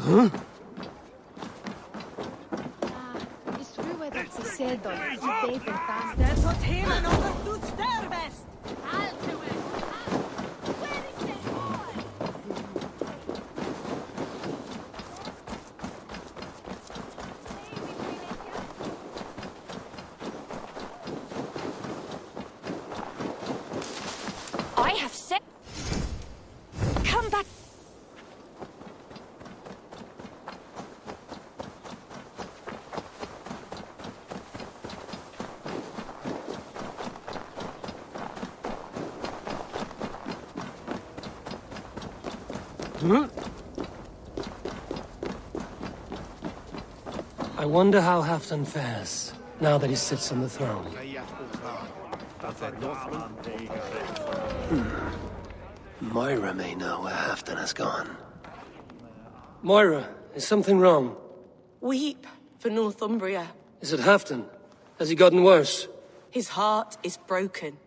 Is tror dat ze ser dat je beter fast. Dat wat hela nog doet ster best. Allt to it. Where is the boy? I have said come back. I wonder how Halfdan fares, now that he sits on the throne. Moira may know where Halfdan has gone. Moira, is something wrong? Weep for Northumbria. Is it Halfdan? Has he gotten worse? His heart is broken.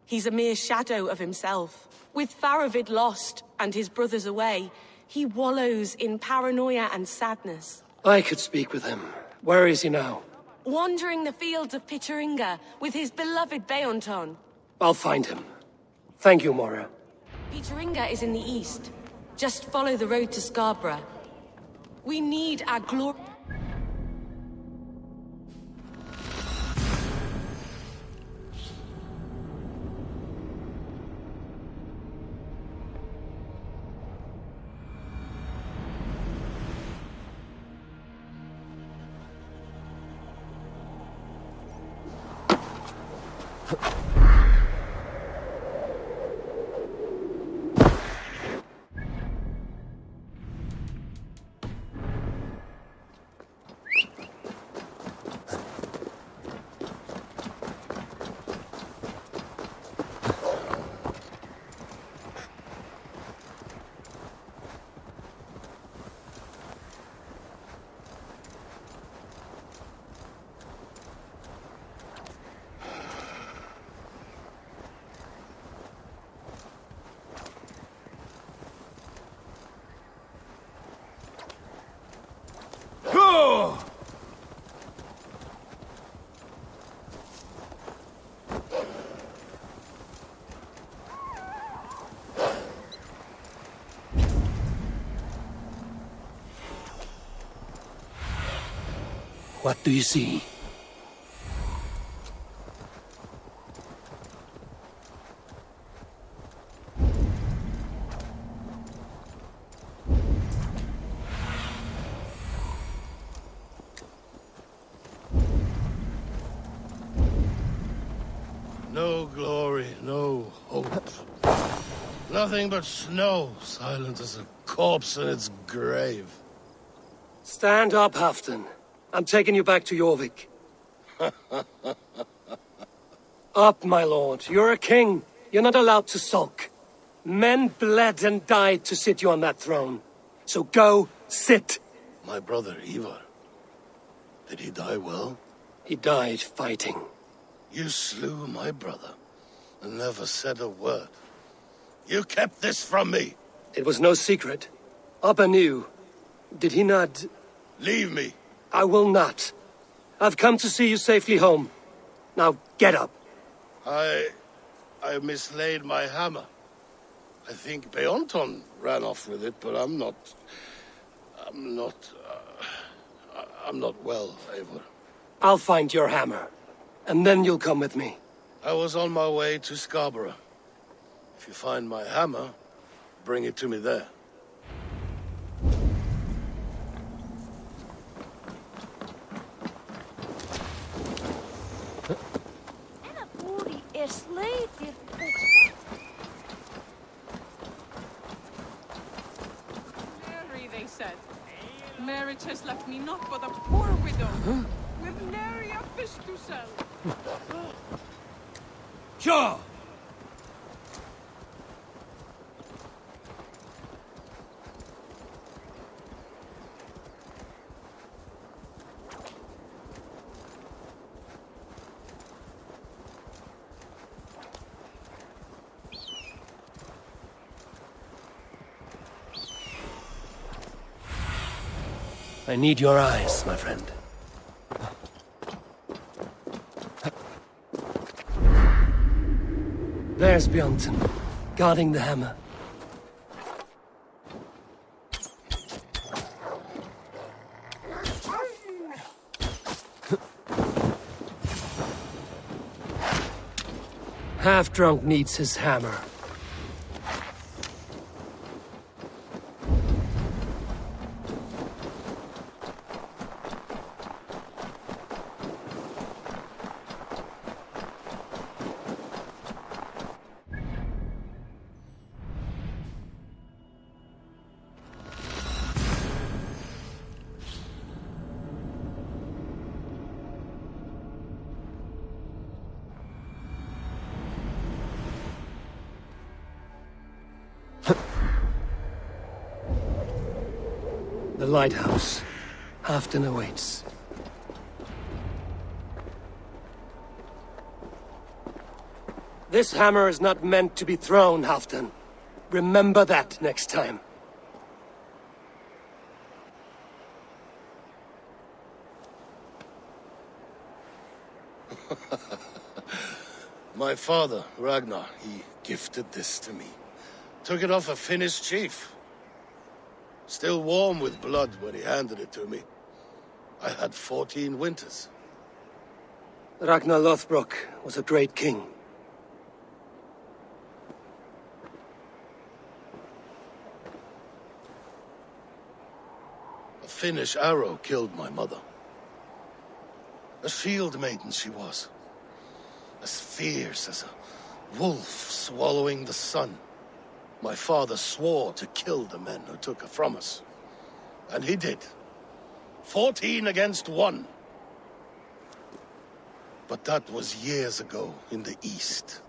He's a mere shadow of himself. With Faravid lost and his brothers away, he wallows in paranoia and sadness. I could speak with him. Where is he now? Wandering the fields of Pittaringa with his beloved Beonton. I'll find him. Thank you, Moira. Pittaringa is in the east. Just follow the road to Scarborough. We need our glory. What do you see? No glory, no hope. Nothing but snow, silent as a corpse in its grave. Stand up, Halfdan. I'm taking you back to Jorvik. Up, my lord. You're a king. You're not allowed to sulk. Men bled and died to sit you on that throne. So go, sit. My brother, Ivar. Did he die well? He died fighting. You slew my brother and never said a word. You kept this from me. It was no secret. Abba knew. Did he not... Leave me. I will not. I've come to see you safely home. Now, get up. I mislaid my hammer. I think Beonton ran off with it, but I'm not well, Eivor. I'll find your hammer, and then you'll come with me. I was on my way to Scarborough. If you find my hammer, bring it to me there. Mary, they said. Marriage has left me naught but a poor widow, with nary a fish to sell. Sure! I need your eyes, my friend. There's Bjornton, guarding the hammer. Half-drunk needs his hammer. The lighthouse. Halfdan awaits. This hammer is not meant to be thrown, Halfdan. Remember that next time. My father, Ragnar, he gifted this to me. Took it off a Finnish chief. Still warm with blood when he handed it to me. I had 14 winters. Ragnar Lothbrok was a great king. A Finnish arrow killed my mother. A shield maiden she was. As fierce as a wolf swallowing the sun. My father swore to kill the men who took her from us. And he did. 14 against 1. But that was years ago in the east.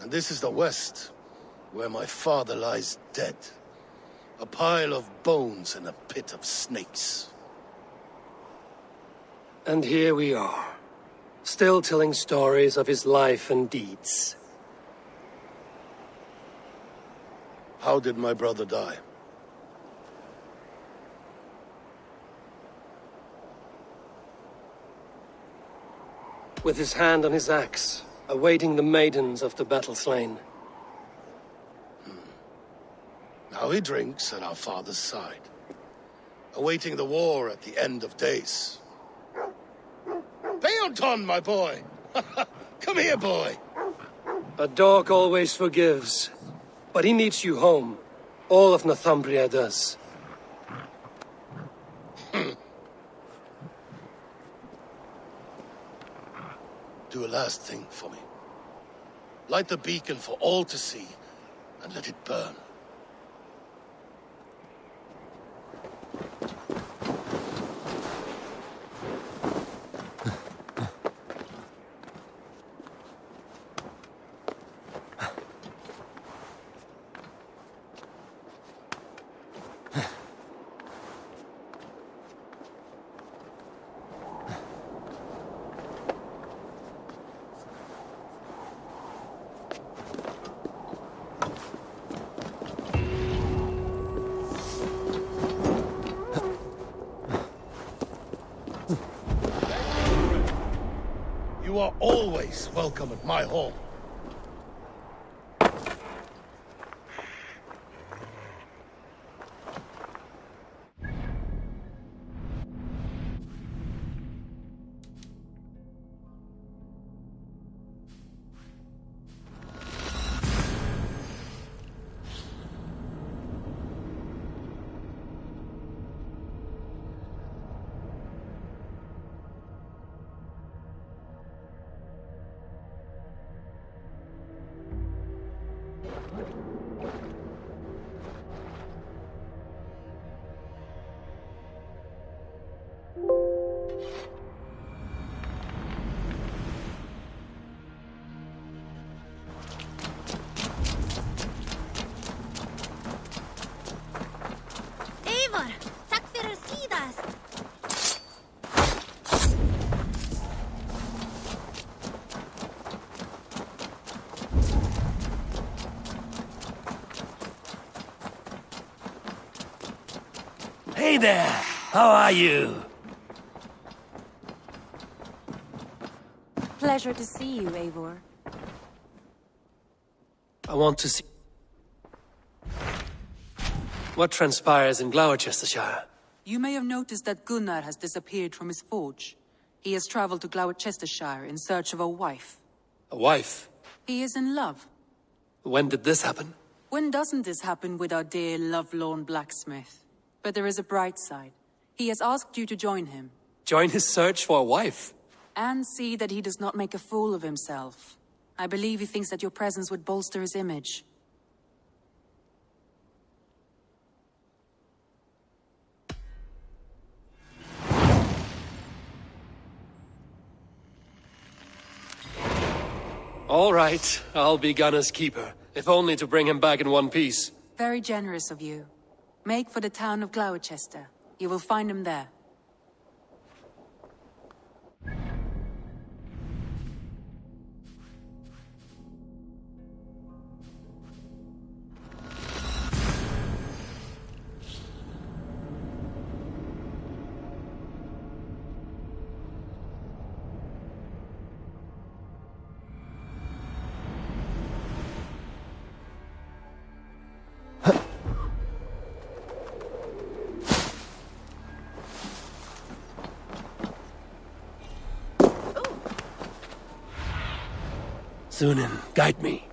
And this is the west, where my father lies dead. A pile of bones in a pit of snakes. And here we are, still telling stories of his life and deeds. How did my brother die? With his hand on his axe, awaiting the maidens of the battle-slain. Now he drinks at our father's side, awaiting the war at the end of days. Beonton, my boy! Come here, boy! A dog always forgives, but he needs you home. All of Northumbria does. Do a last thing for me. Light the beacon for all to see, and let it burn. You are always welcome at my hall. Eivor, tack för sidast. Hey there! How are you? Pleasure to see you, Eivor. I want to see... What transpires in Gloucestershire? You may have noticed that Gunnar has disappeared from his forge. He has traveled to Gloucestershire in search of a wife. A wife? He is in love. When did this happen? When doesn't this happen with our dear lovelorn blacksmith? But there is a bright side. He has asked you to join him. Join his search for a wife? And see that he does not make a fool of himself. I believe he thinks that your presence would bolster his image. All right, I'll be Gunnar's keeper, if only to bring him back in one piece. Very generous of you. Make for the town of Gloucester. You will find him there. Sunan, guide me.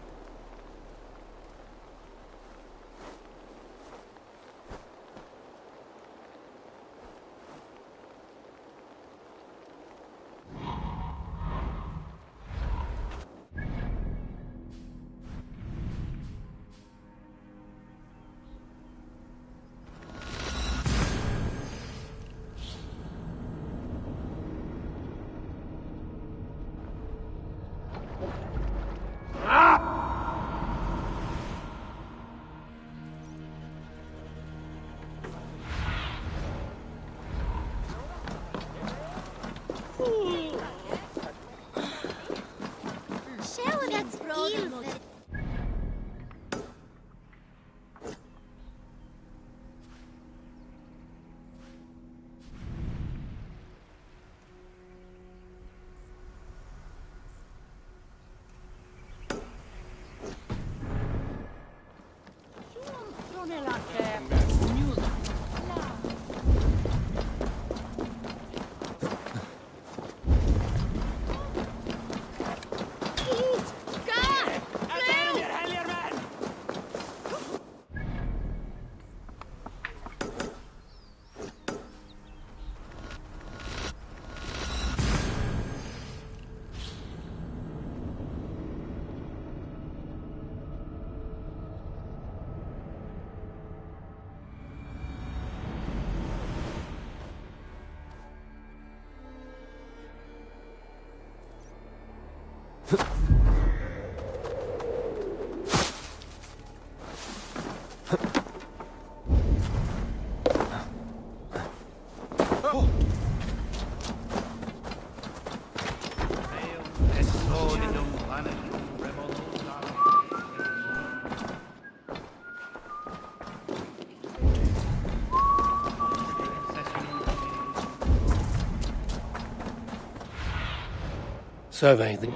Survey the...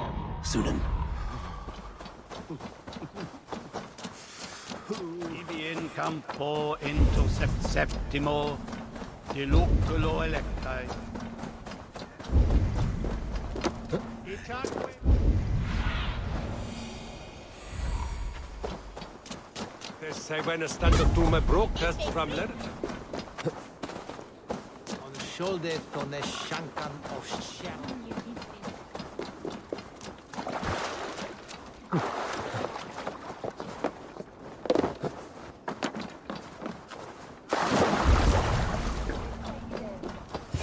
Sunan. Ibi in campo into septimo di luculo electai. Sei when stando tu me broadcast from there. On the shoulder to the shankan of sham.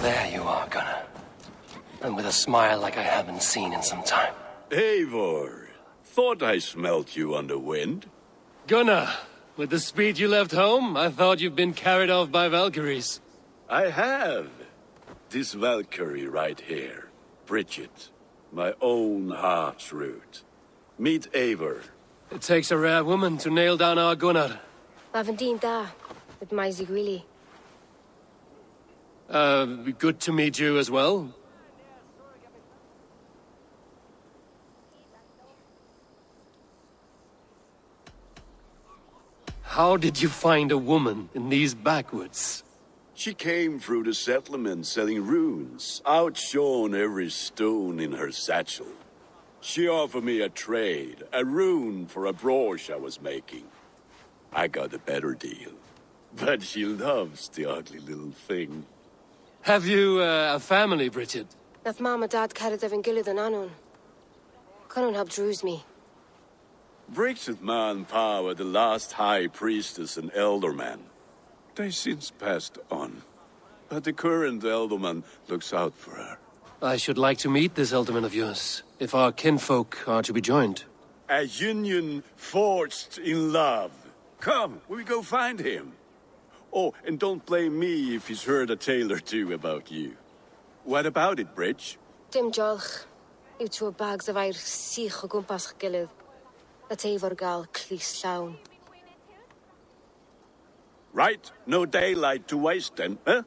There you are, Gunnar. And with a smile like I haven't seen in some time. Eivor, thought I smelt you on the wind. Gunnar, with the speed you left home, I thought you'd been carried off by Valkyries. I have. This Valkyrie right here, Bridget, my own heart's root. Meet Eivor. It takes a rare woman to nail down our Gunnar. Lavendine da, with my Zigwili. Good to meet you as well. How did you find a woman in these backwoods? She came through the settlement selling runes, outshone every stone in her satchel. She offered me a trade, a rune for a brooch I was making. I got a better deal. But she loves the ugly little thing. Have you a family, Bridget? Nath Mom a Dad carried evan gilid an anon. Cannon have drews me. Bridget Man Power, the last high priestess and elderman. They since passed on. But the current elderman looks out for her. I should like to meet this elderman of yours, if our kinfolk are to be joined. A union forged in love. Come, we go find him. Oh, and don't blame me if he's heard a tale or two about you. What about it, Bridge? Dim jolch. You two bags of air sich o gwmpas gilid. That efo'r gal clis llawn. Right, no daylight to waste then, huh?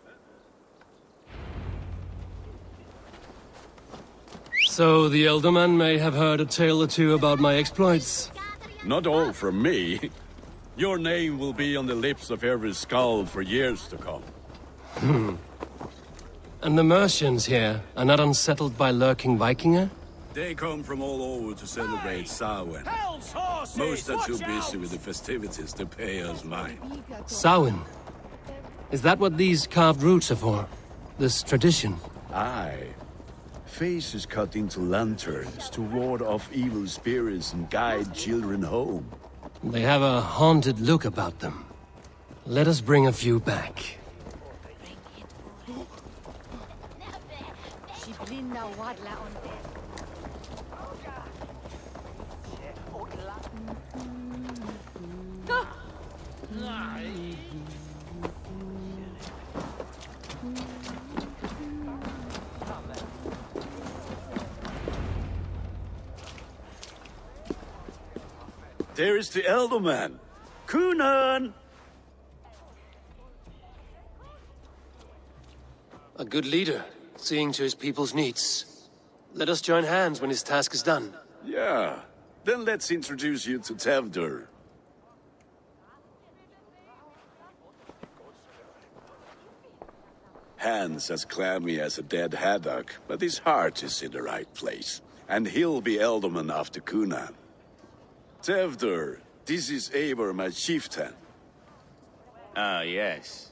So the elderman may have heard a tale or two about my exploits. Not all from me. Your name will be on the lips of every skull for years to come. And the merchants here are not unsettled by lurking Vikinger? They come from all over to celebrate Samhain. Most are too busy with the festivities to pay us mind. Samhain? Is that what these carved roots are for? This tradition? Aye. Faces cut into lanterns to ward off evil spirits and guide children home. They have a haunted look about them. Let us bring a few back. There is the elderman. Kunan! A good leader, seeing to his people's needs. Let us join hands when his task is done. Yeah. Then let's introduce you to Tevdur. Hands as clammy as a dead haddock, but his heart is in the right place. And he'll be elderman after Kunan. Tevdur, this is Eivor, my chieftain. Ah, yes.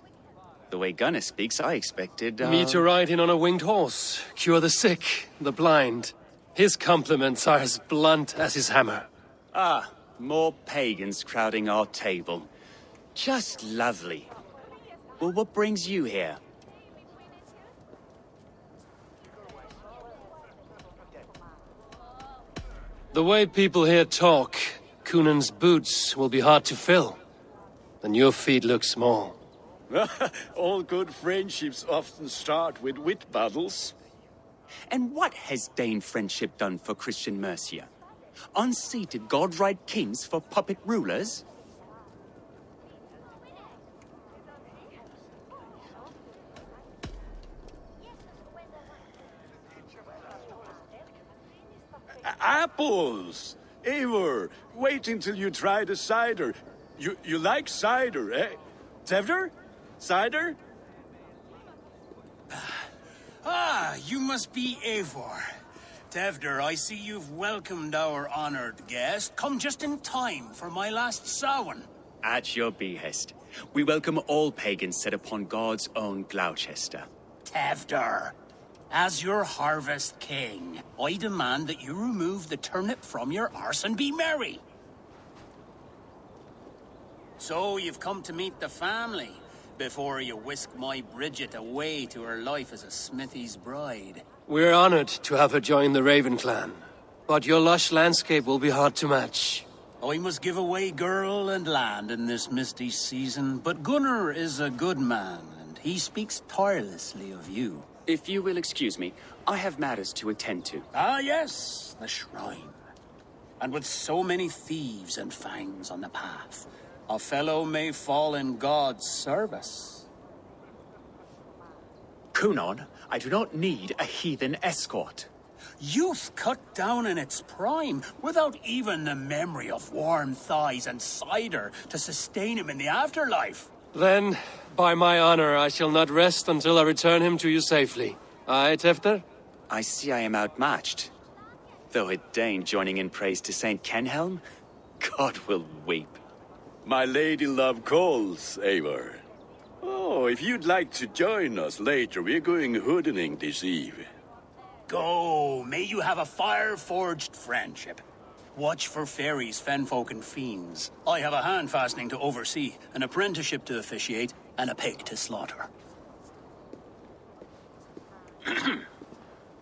The way Gunnar speaks, I expected, Me to ride in on a winged horse, cure the sick, the blind. His compliments are as blunt as his hammer. Ah, more pagans crowding our table. Just lovely. Well, what brings you here? The way people here talk, Kunan's boots will be hard to fill. And your feet look small. All good friendships often start with wit battles. And what has Dane friendship done for Christian Mercia? Unseated godright kings for puppet rulers? Apples! Eivor, wait until you try the cider. You like cider, eh? Tevdur? Cider? Ah, you must be Eivor. Tevdur, I see you've welcomed our honored guest. Come just in time for my last Samhain. At your behest. We welcome all pagans set upon God's own Gloucester. Tevdur, as your harvest king, I demand that you remove the turnip from your arse and be merry. So you've come to meet the family before you whisk my Bridget away to her life as a smithy's bride. We're honored to have her join the Raven clan. But your lush landscape will be hard to match. I must give away girl and land in this misty season, but Gunnar is a good man, and he speaks tirelessly of you. If you will excuse me, I have matters to attend to. Ah, yes, the shrine. And with so many thieves and fangs on the path, a fellow may fall in God's service. Kunon, I do not need a heathen escort. Youth cut down in its prime, without even the memory of warm thighs and cider to sustain him in the afterlife. Then, by my honor, I shall not rest until I return him to you safely. Aye, Tefter? I see I am outmatched. Though a Dane joining in praise to Saint Kenhelm, God will weep. My lady love calls, Eivor. Oh, if you'd like to join us later, we're going hoodening this eve. Go, may you have a fire-forged friendship. Watch for fairies, fenfolk, and fiends. I have a hand fastening to oversee, an apprenticeship to officiate, and a pig to slaughter.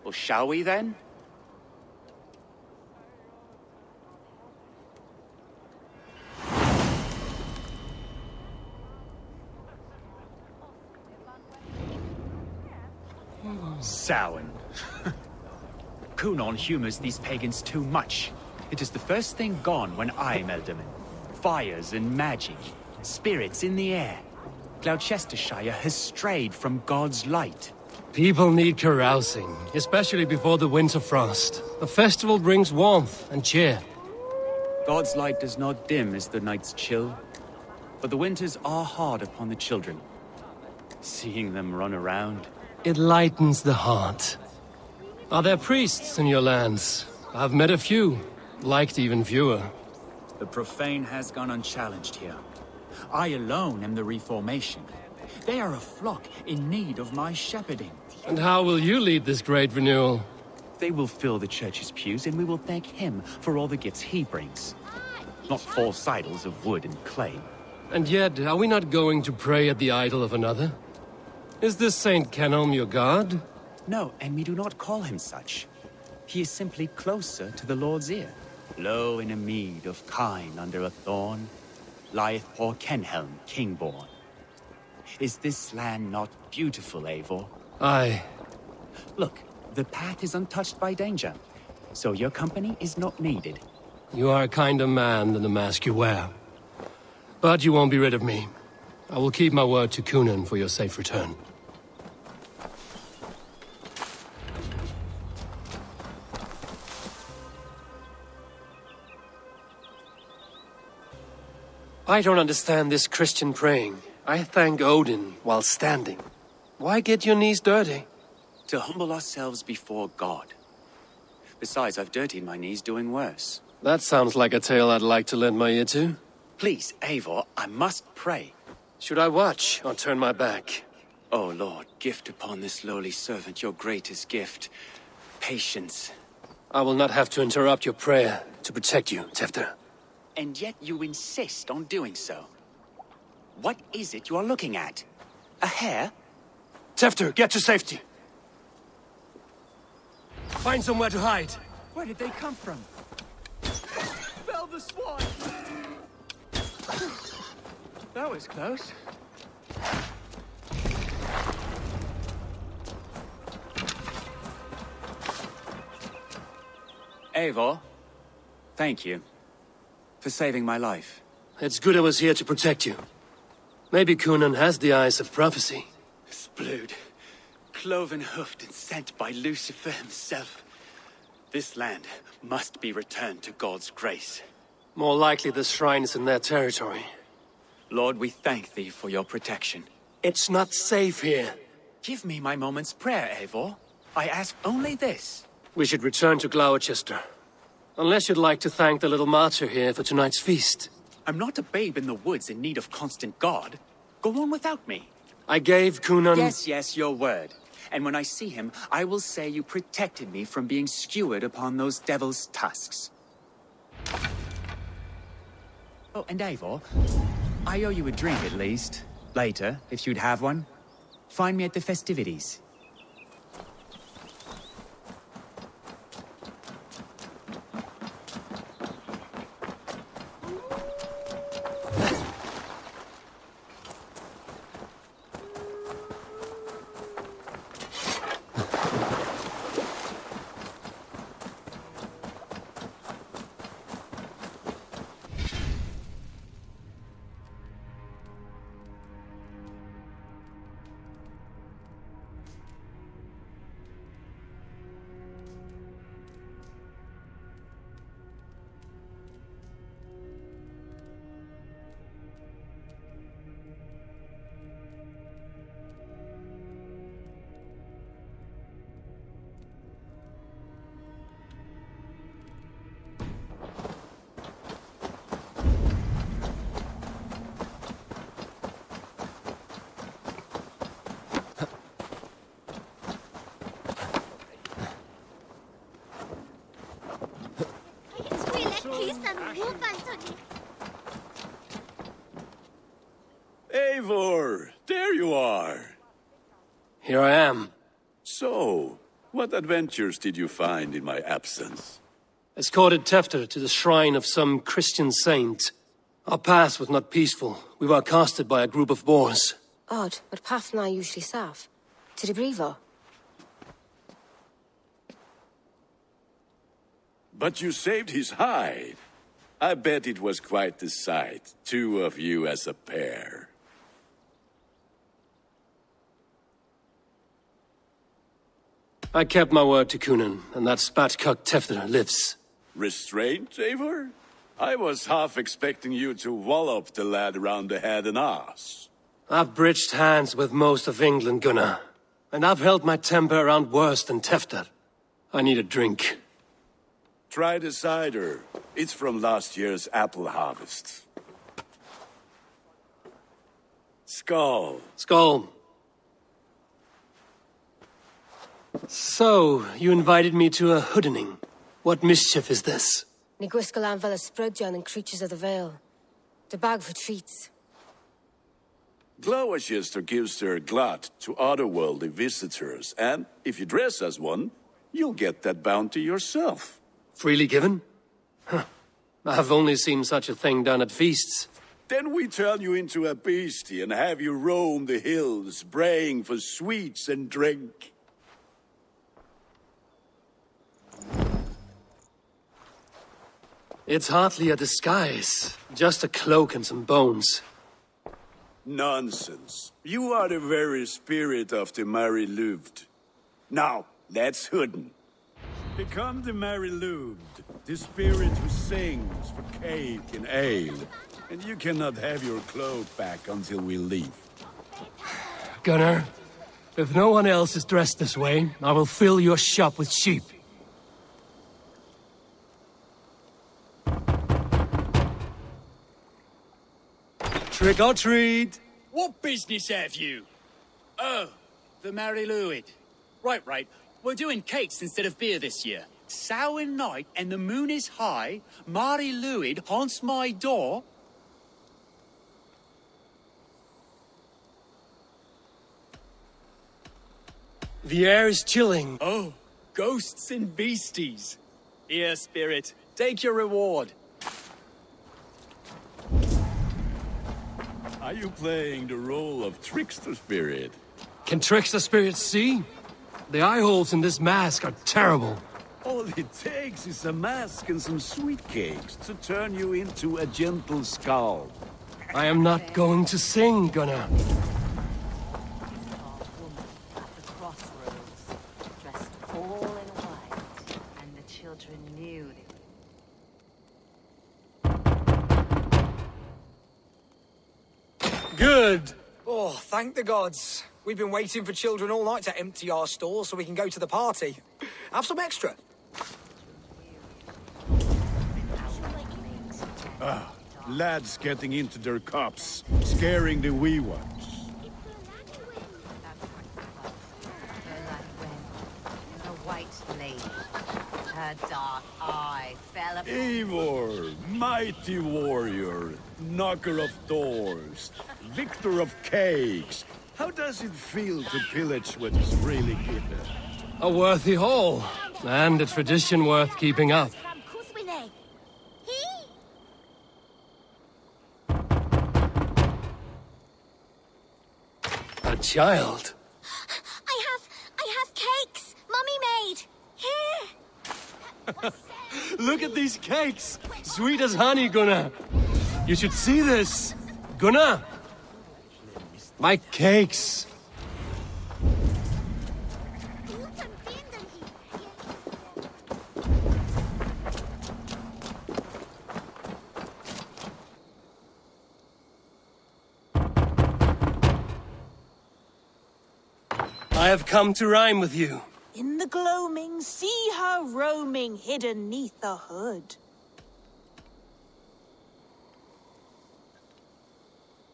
Well, shall we then? Samhain. Kunon humors these pagans too much. It is the first thing gone when I am Elderman. Fires and magic, spirits in the air. Gloucestershire has strayed from God's light. People need carousing, especially before the winter frost. A festival brings warmth and cheer. God's light does not dim as the nights chill, but the winters are hard upon the children. Seeing them run around... It lightens the heart. Are there priests in your lands? I've met a few, liked even fewer. The profane has gone unchallenged here. I alone am the Reformation. They are a flock in need of my shepherding. And how will you lead this great renewal? They will fill the church's pews, and we will thank him for all the gifts he brings. Not false idols of wood and clay. And yet, are we not going to pray at the idol of another? Is this Saint Kenelm your god? No, and we do not call him such. He is simply closer to the Lord's ear. Low in a mead of kine under a thorn, lieth poor Kenhelm, king-born. Is this land not beautiful, Eivor? Aye. Look, the path is untouched by danger, so your company is not needed. You are a kinder man than the mask you wear. But you won't be rid of me. I will keep my word to Kunan for your safe return. I don't understand this Christian praying. I thank Odin while standing. Why get your knees dirty? To humble ourselves before God. Besides, I've dirtied my knees doing worse. That sounds like a tale I'd like to lend my ear to. Please, Eivor, I must pray. Should I watch or turn my back? Oh, Lord, gift upon this lowly servant your greatest gift. Patience. I will not have to interrupt your prayer to protect you, Tefter. And yet you insist on doing so. What is it you are looking at? A hare? Tefter, get to safety. Find somewhere to hide. Where did they come from? Fell the swan! That was close. Eivor, thank you for saving my life. It's good I was here to protect you. Maybe Kunan has the eyes of prophecy. Splood, cloven-hoofed and sent by Lucifer himself. This land must be returned to God's grace. More likely the shrine is in their territory. Lord, we thank thee for your protection. It's not safe here. Give me my moment's prayer, Eivor. I ask only this. We should return to Gloucester. Unless you'd like to thank the little martyr here for tonight's feast. I'm not a babe in the woods in need of constant guard. Go on without me. I gave Kunan... Yes, your word. And when I see him, I will say you protected me from being skewered upon those devil's tusks. Oh, and Eivor, I owe you a drink at least. Later, if you'd have one. Find me at the festivities. Eivor, there you are. Here I am. So, what adventures did you find in my absence? Escorted Tefter to the shrine of some Christian saint. Our path was not peaceful. We were accosted by a group of boars. Odd, but path na usually safe. To the brievo. But you saved his hide. I bet it was quite the sight, two of you as a pair. I kept my word to Kunan, and that spatcuck Tefter lives. Restraint, Eivor? I was half expecting you to wallop the lad around the head and ass. I've bridged hands with most of England, Gunnar. And I've held my temper around worse than Tefter. I need a drink. Try the cider. It's from last year's apple harvest. Skull. Skull. So, you invited me to a hoodening. What mischief is this? Ni gwisgalan fel ysbrydion and creatures of the Vale. The bag for treats. Gloucester gives their glut to otherworldly visitors, and if you dress as one, you'll get that bounty yourself. Freely given? Huh. I've only seen such a thing done at feasts. Then we turn you into a beastie and have you roam the hills, braying for sweets and drink. It's hardly a disguise. Just a cloak and some bones. Nonsense. You are the very spirit of the Mary Louved. Now, let's hooden. Become the Mary Louved, the spirit who sings for cake and ale. And you cannot have your cloak back until we leave. Gunnar, if no one else is dressed this way, I will fill your shop with sheep. Trick or treat! What business have you? Oh, the Mary Louid. Right. We're doing cakes instead of beer this year. Samhain night and the moon is high. Mary Louid haunts my door. The air is chilling. Oh, ghosts and beasties. Here, spirit, take your reward. Are you playing the role of trickster spirit? Can trickster spirits see? The eye holes in this mask are terrible. All it takes is a mask and some sweet cakes to turn you into a gentle skull. I am not going to sing, Gunnar. Good. Oh, thank the gods. We've been waiting for children all night to empty our stores so we can go to the party. Have some extra. Lads getting into their cups, scaring the wee ones. The white lady, her dark eye fell upon Eivor, mighty warrior, knocker of doors, victor of cakes. How does it feel to pillage what is freely given? A worthy haul, and a tradition worth keeping up. A child. I have cakes Mummy made. Here. Look at these cakes! Sweet as honey, Gunnar! You should see this! Gunnar! My cakes! I have come to rhyme with you. In the gloaming, see her roaming, hidden neath the hood.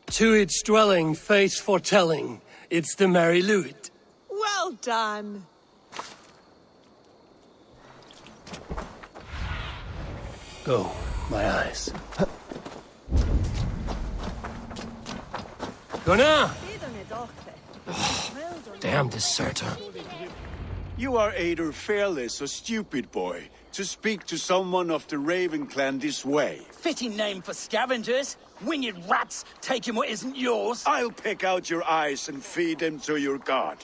To each dwelling, face foretelling, it's the Mary Louid. Well done. Go, my eyes. Gunnar! Damn deserter. You are either fearless or stupid, boy, to speak to someone of the Raven clan this way. Fitting name for scavengers. Winged rats taking what isn't yours. I'll pick out your eyes and feed them to your god.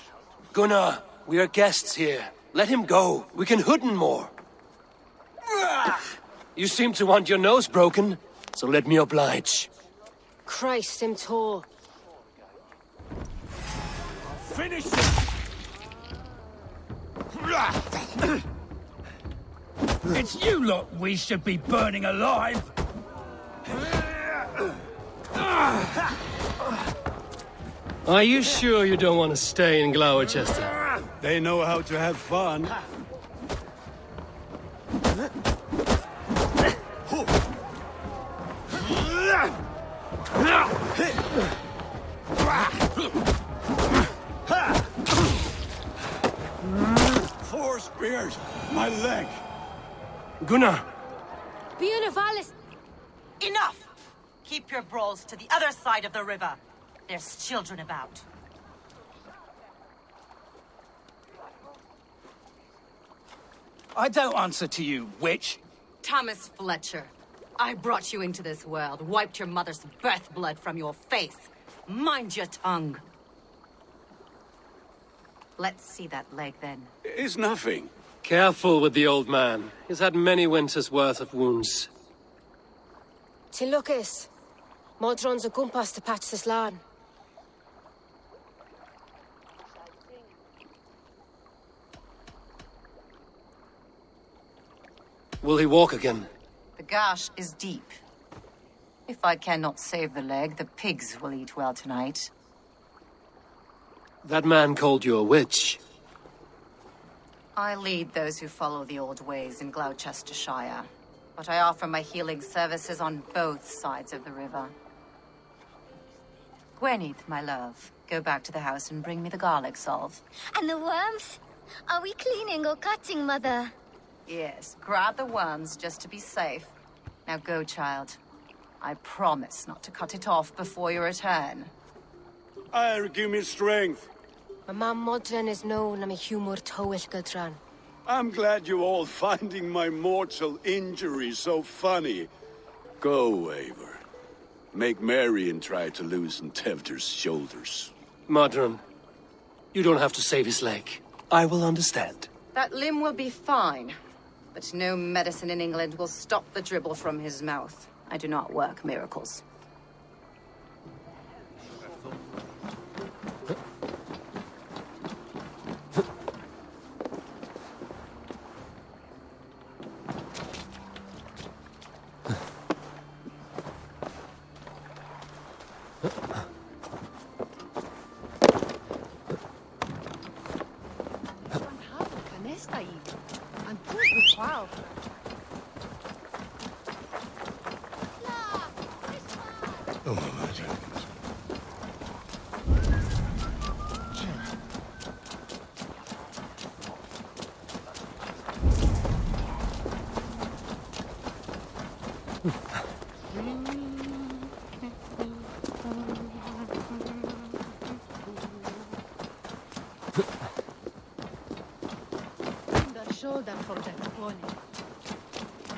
Gunnar, we are guests here. Let him go. We can hooden more. You seem to want your nose broken, so let me oblige. Christ, him tall. Finish it! It's you lot we should be burning alive! Are you sure you don't want to stay in Gloucester? They know how to have fun. Four spears! My leg! Gunnar! Valhalla. Enough! Keep your brawls to the other side of the river. There's children about. I don't answer to you, witch. Thomas Fletcher, I brought you into this world, wiped your mother's birth blood from your face. Mind your tongue. Let's see that leg, then. It's nothing. Careful with the old man. He's had many winters' worth of wounds. Till Lucas. Modron's a gumpas to patch this land. Will he walk again? The gash is deep. If I cannot save the leg, the pigs will eat well tonight. That man called you a witch. I lead those who follow the old ways in Gloucestershire, but I offer my healing services on both sides of the river. Gweneth, my love, go back to the house and bring me the garlic salve. And the worms? Are we cleaning or cutting, Mother? Yes, grab the worms just to be safe. Now go, child. I promise not to cut it off before you return. Give me strength. My mum Modron is known am a humor towish gadran. I'm glad you're all finding my mortal injury so funny. Go, Eivor. Make merry and try to loosen Tevder's shoulders. Modron, you don't have to save his leg. I will understand. That limb will be fine, but no medicine in England will stop the dribble from his mouth. I do not work miracles.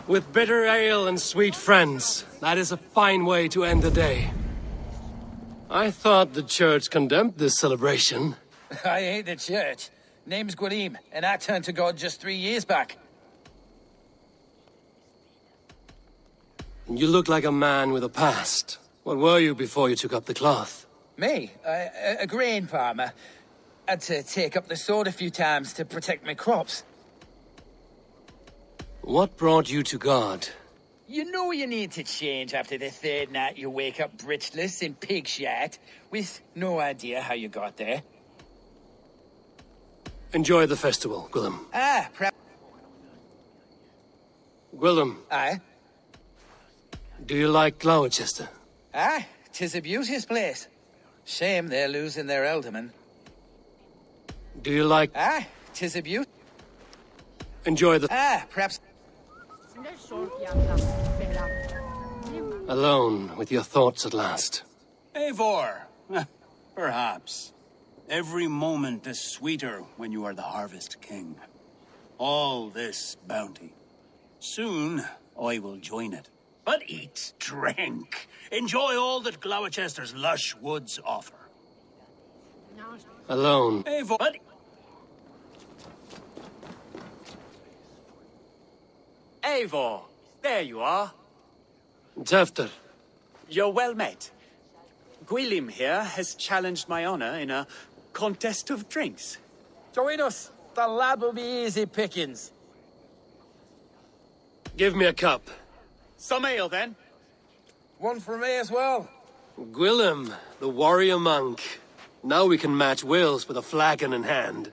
With bitter ale and sweet friends, that is a fine way to end the day. I thought the church condemned this celebration. I hate the church. Name's Gwarim, and I turned to God just 3 years back. You look like a man with a past. What were you before you took up the cloth? Me? A grain farmer. Had to take up the sword a few times to protect my crops. What brought you to God? You know you need to change after the third night you wake up britchless in pig shat, with no idea how you got there. Enjoy the festival, Gwillem. Gwillem. Aye? Do you like Gloucester? Aye, 'tis a beauteous place. Shame they're losing their alderman. Do you like... Aye, 'tis a beaut... Enjoy the... Perhaps... Alone with your thoughts at last. Eivor, perhaps. Every moment is sweeter when you are the Harvest King. All this bounty. Soon, I will join it. But eat, drink, enjoy all that Gloucester's lush woods offer. Alone. Eivor, but... Eivor, there you are. Tefter. You're well met. Gwilym here has challenged my honor in a contest of drinks. Join us. The lad will be easy pickings. Give me a cup. Some ale, then. One for me as well. Gwilym, the warrior monk. Now we can match wills with a flagon in hand.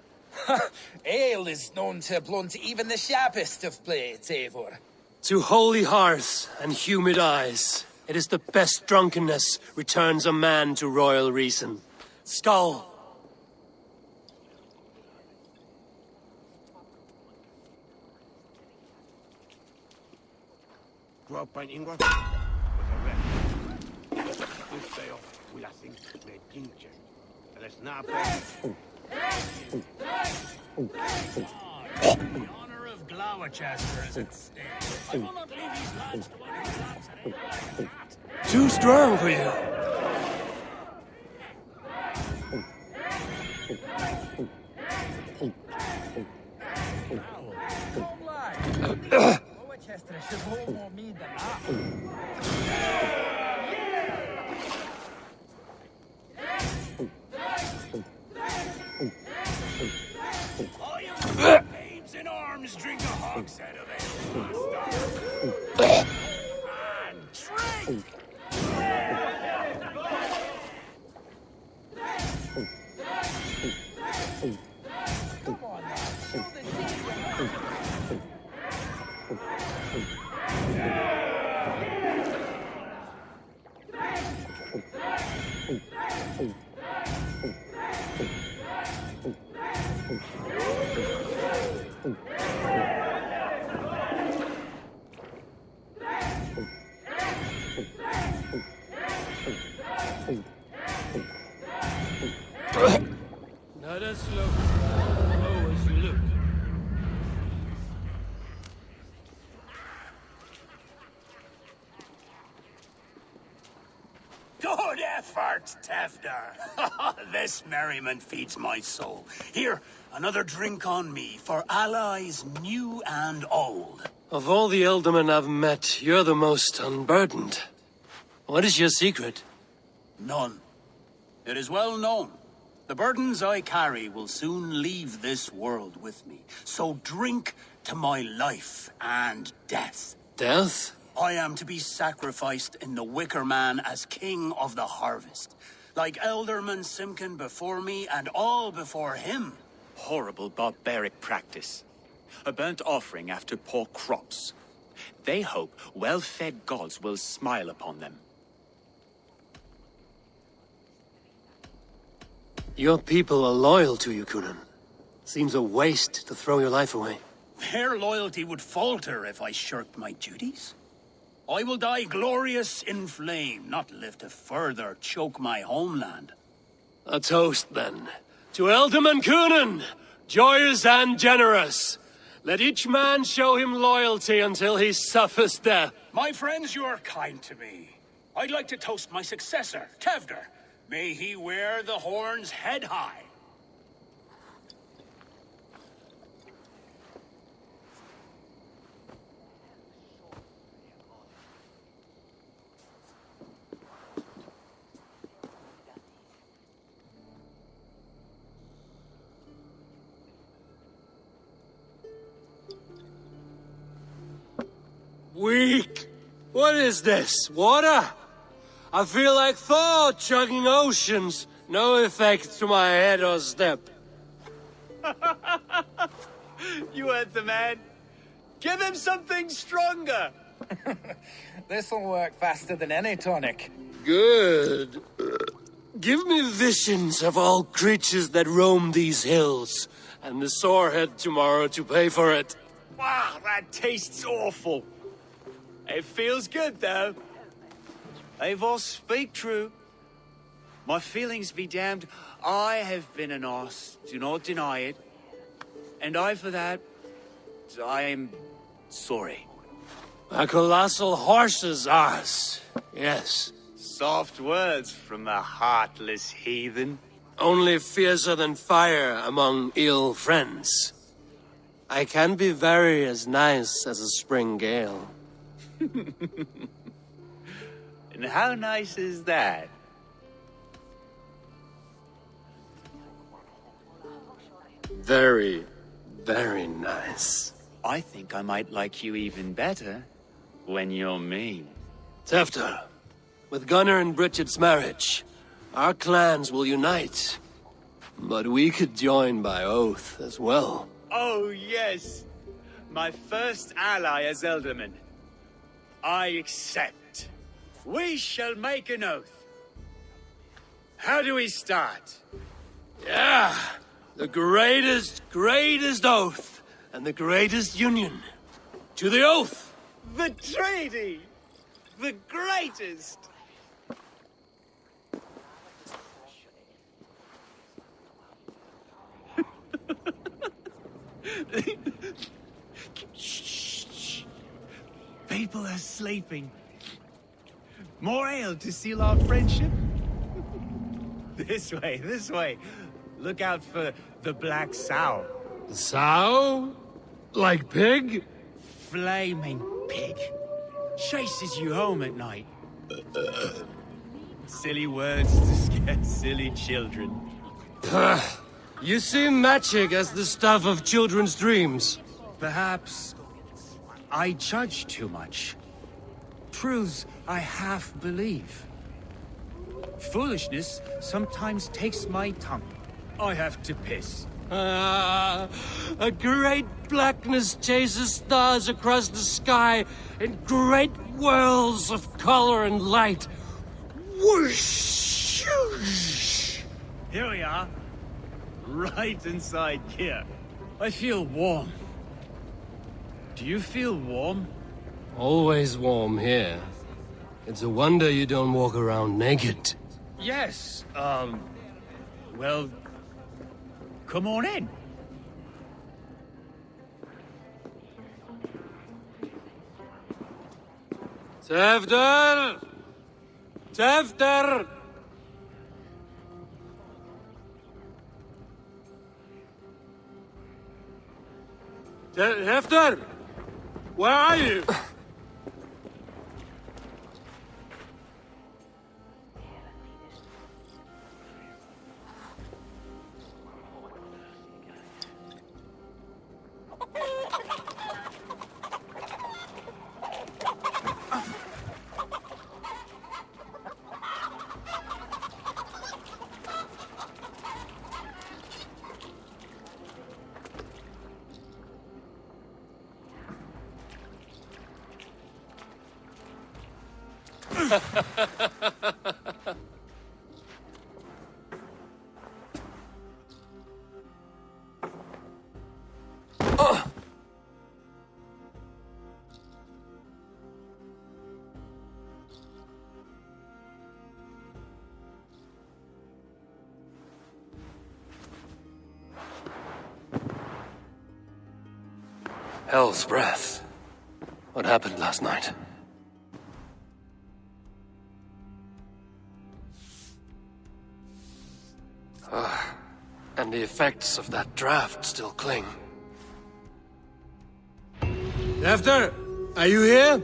Ale is known to blunt even the sharpest of blades, Eivor. To holy hearths and humid eyes, it is the best drunkenness returns a man to royal reason. Skull. The honor of Gloucester is at stake. I will not leave these lads to one who laughs at anything. Too strong for you. Gloucester should hold more mead than that. All you babes in arms drink a hogshead of ale. And drink! Come on now. Show the Not as slow as you look. Good effort, Tefter. This merriment feeds my soul. Here, another drink on me for allies new and old. Of all the ealdormen I've met, you're the most unburdened. What is your secret? None. It is well known. The burdens I carry will soon leave this world with me. So drink to my life and death. Death? I am to be sacrificed in the Wicker Man as king of the harvest. Like Elderman Simkin before me and all before him. Horrible barbaric practice. A burnt offering after poor crops. They hope well-fed gods will smile upon them. Your people are loyal to you, Kunan. Seems a waste to throw your life away. Their loyalty would falter if I shirked my duties. I will die glorious in flame, not live to further choke my homeland. A toast, then. To Ealdorman Kunan, joyous and generous. Let each man show him loyalty until he suffers death. My friends, you are kind to me. I'd like to toast my successor, Tevder. May he wear the horns head high. Weak! What is this? Water? I feel like Thor chugging oceans. No effect to my head or step. You heard the man. Give him something stronger. This'll work faster than any tonic. Good. Give me visions of all creatures that roam these hills, and the sorehead tomorrow to pay for it. Wow, that tastes awful. It feels good, though. Eivor, speak true. My feelings be damned. I have been an ass, do not deny it. And for that, I am sorry. A colossal horse's arse, yes. Soft words from the heartless heathen. Only fiercer than fire among ill friends. I can be very as nice as a spring gale. And how nice is that? Very, very nice. I think I might like you even better when you're mean. Tefter, with Gunnar and Bridget's marriage, our clans will unite. But we could join by oath as well. Oh, yes. My first ally as Elderman. I accept. We shall make an oath. How do we start? Yeah, the greatest oath, and the greatest union. To the oath! The treaty! The greatest! Shh. People are sleeping. More ale to seal our friendship? This way. Look out for the black sow. Sow? Like pig? Flaming pig. Chases you home at night. Silly words to scare silly children. You see magic as the stuff of children's dreams. Perhaps I judge too much. Truths I half believe. Foolishness sometimes takes my tongue. I have to piss. A great blackness chases stars across the sky in great whirls of color and light. Whoosh! Here we are. Right inside here. I feel warm. Do you feel warm? Always warm here. It's a wonder you don't walk around naked. Yes, well, come on in. Tefter! Tefter! Tefter! Where are you? Hell's breath. What happened last night? And the effects of that draft still cling. Tefter, are you here?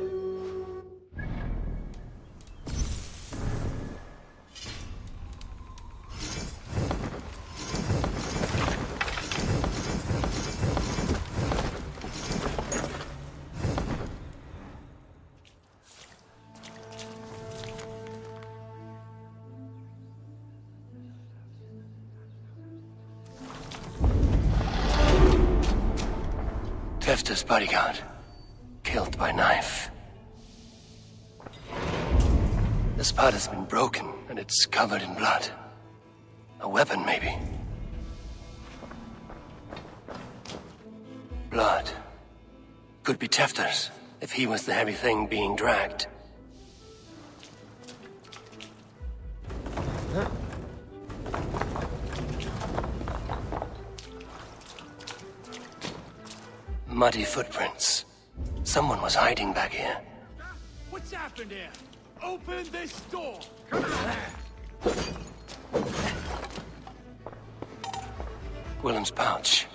Tefter's bodyguard. Killed by knife. The spot has been broken, and it's covered in blood. A weapon, maybe. Blood. Could be Tefter's, if he was the heavy thing being dragged. Muddy footprints. Someone was hiding back here. What's happened here? Open this door! Willem's pouch.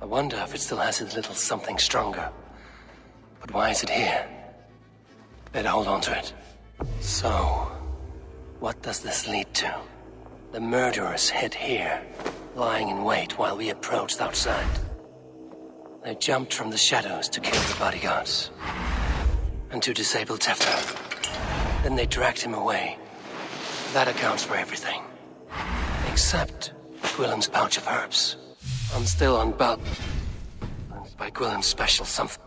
I wonder if it still has his little something stronger. But why is it here? Better hold on to it. So, what does this lead to? The murderers hid here, lying in wait while we approached outside. They jumped from the shadows to kill the bodyguards. And to disable Tefter. Then they dragged him away. That accounts for everything. Except Gwillem's pouch of herbs. I'm still unbound by Gwillem's special something.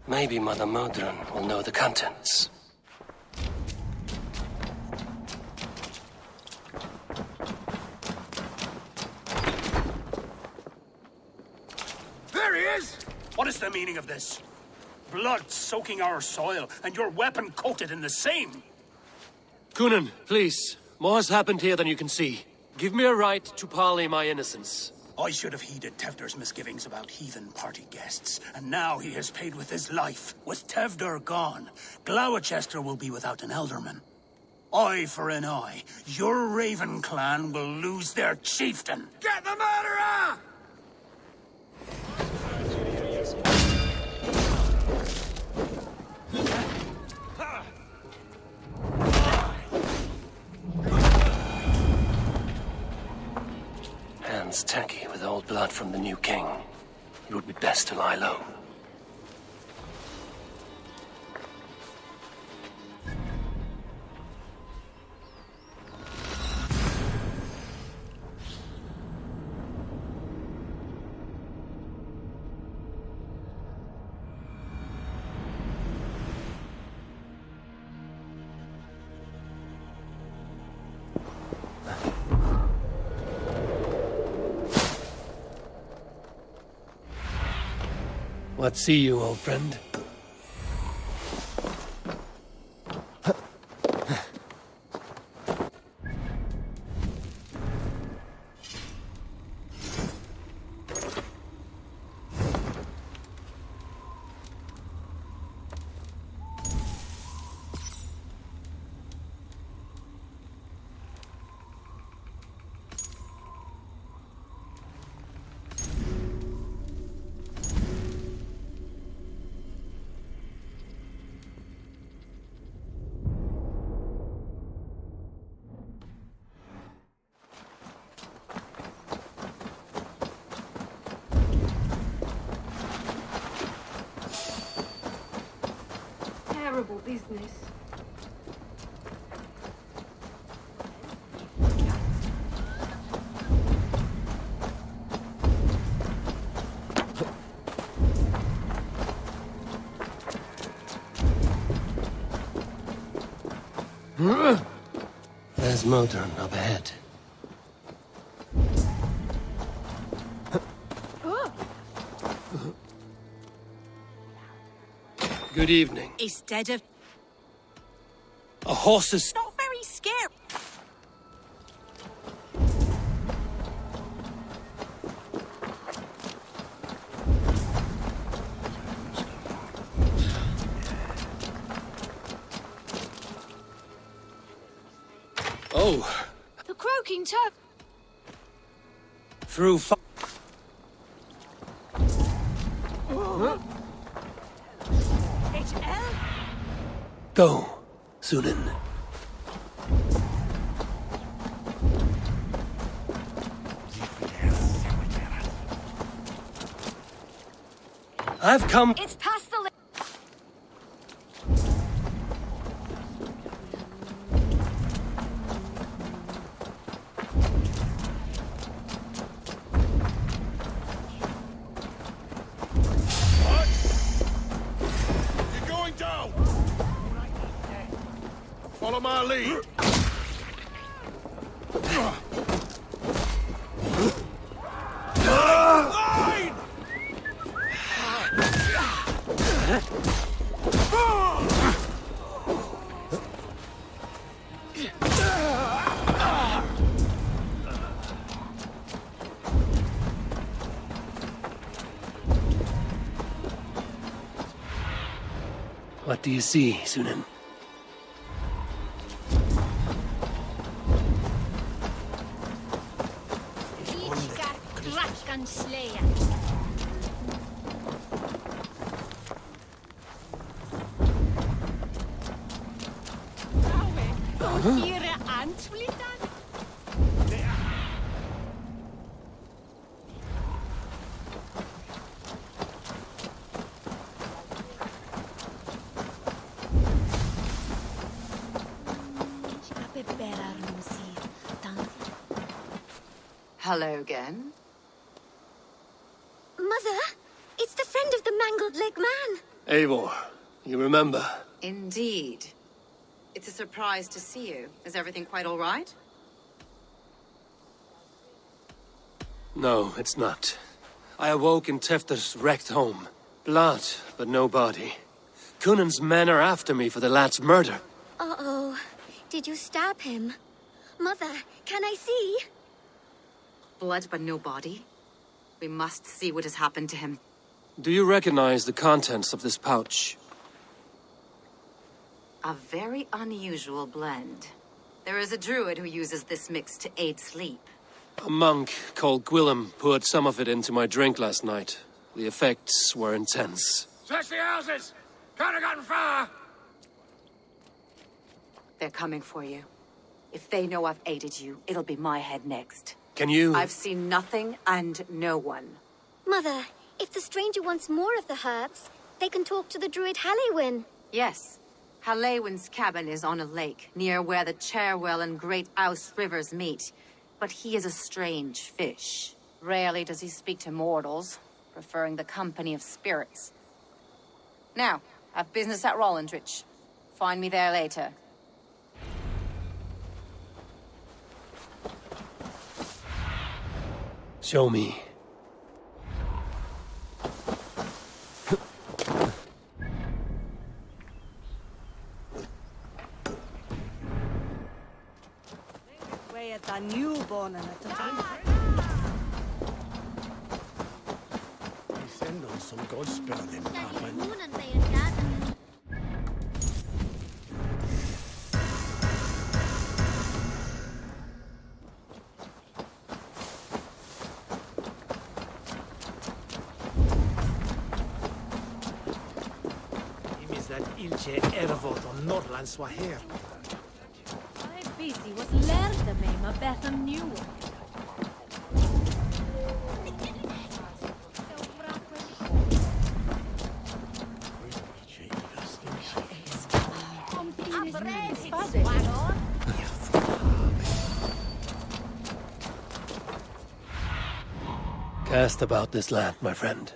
Maybe Mother Modron will know the contents. There he is! What is the meaning of this? Blood soaking our soil, and your weapon coated in the same! Kunin, please. More has happened here than you can see. Give me a right to parley my innocence. I should have heeded Tevder's misgivings about heathen party guests, and now he has paid with his life. With Tevder gone, Gloucester will be without an elderman. Eye for an eye, your Raven clan will lose their chieftain. Get the murderer! Hands tacky with old blood from the new king. It would be best to lie low. What see you, old friend? Terrible business. There's Modron up ahead. Good evening. Instead of A horse is... not very scary. Oh, The croaking turtle. through fi... Go, Sunan. I've come... It's past the... You're going down! Follow my lead. What do you see, Sunan? Hello again. Mother, it's the friend of the mangled leg man. Eivor, you remember? Indeed. It's a surprise to see you. Is everything quite all right? No, it's not. I awoke in Tefter's wrecked home. Blood, but no body. Cunan's men are after me for the lad's murder. Uh-oh. Did you stab him? Mother, can I see? Blood but no body? We must see what has happened to him. Do you recognize the contents of this pouch? A very unusual blend. There is a druid who uses this mix to aid sleep. A monk called Gwillem poured some of it into my drink last night. The effects were intense. Search the houses! Can't have gotten far! They're coming for you. If they know I've aided you, it'll be my head next. Can you... I've seen nothing and no one. Mother, if the stranger wants more of the herbs, they can talk to the druid Halewyn. Yes. Halewyn's cabin is on a lake, near where the Cherwell and Great Ouse rivers meet. But he is a strange fish. Rarely does he speak to mortals, preferring the company of spirits. Now, I've business at Rollindrich. Find me there later. Show me. Way at the newborn and at the time. We send on some gospel then, Papa. Ilche erfod o Norland swa her. I busy was learned the name of Bethan New. Cast about this land, my friend.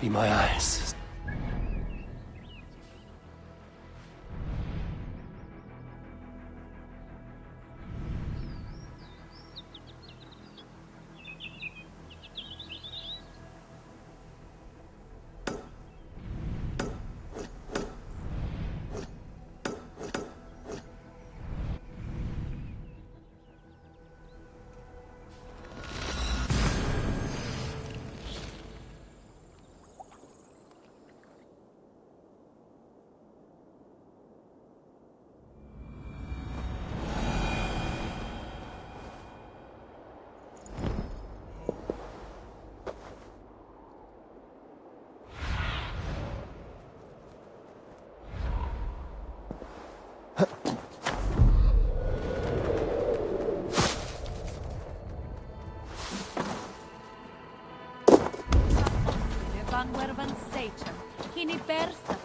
Be my eyes. Wervan Satan. Hini bersta.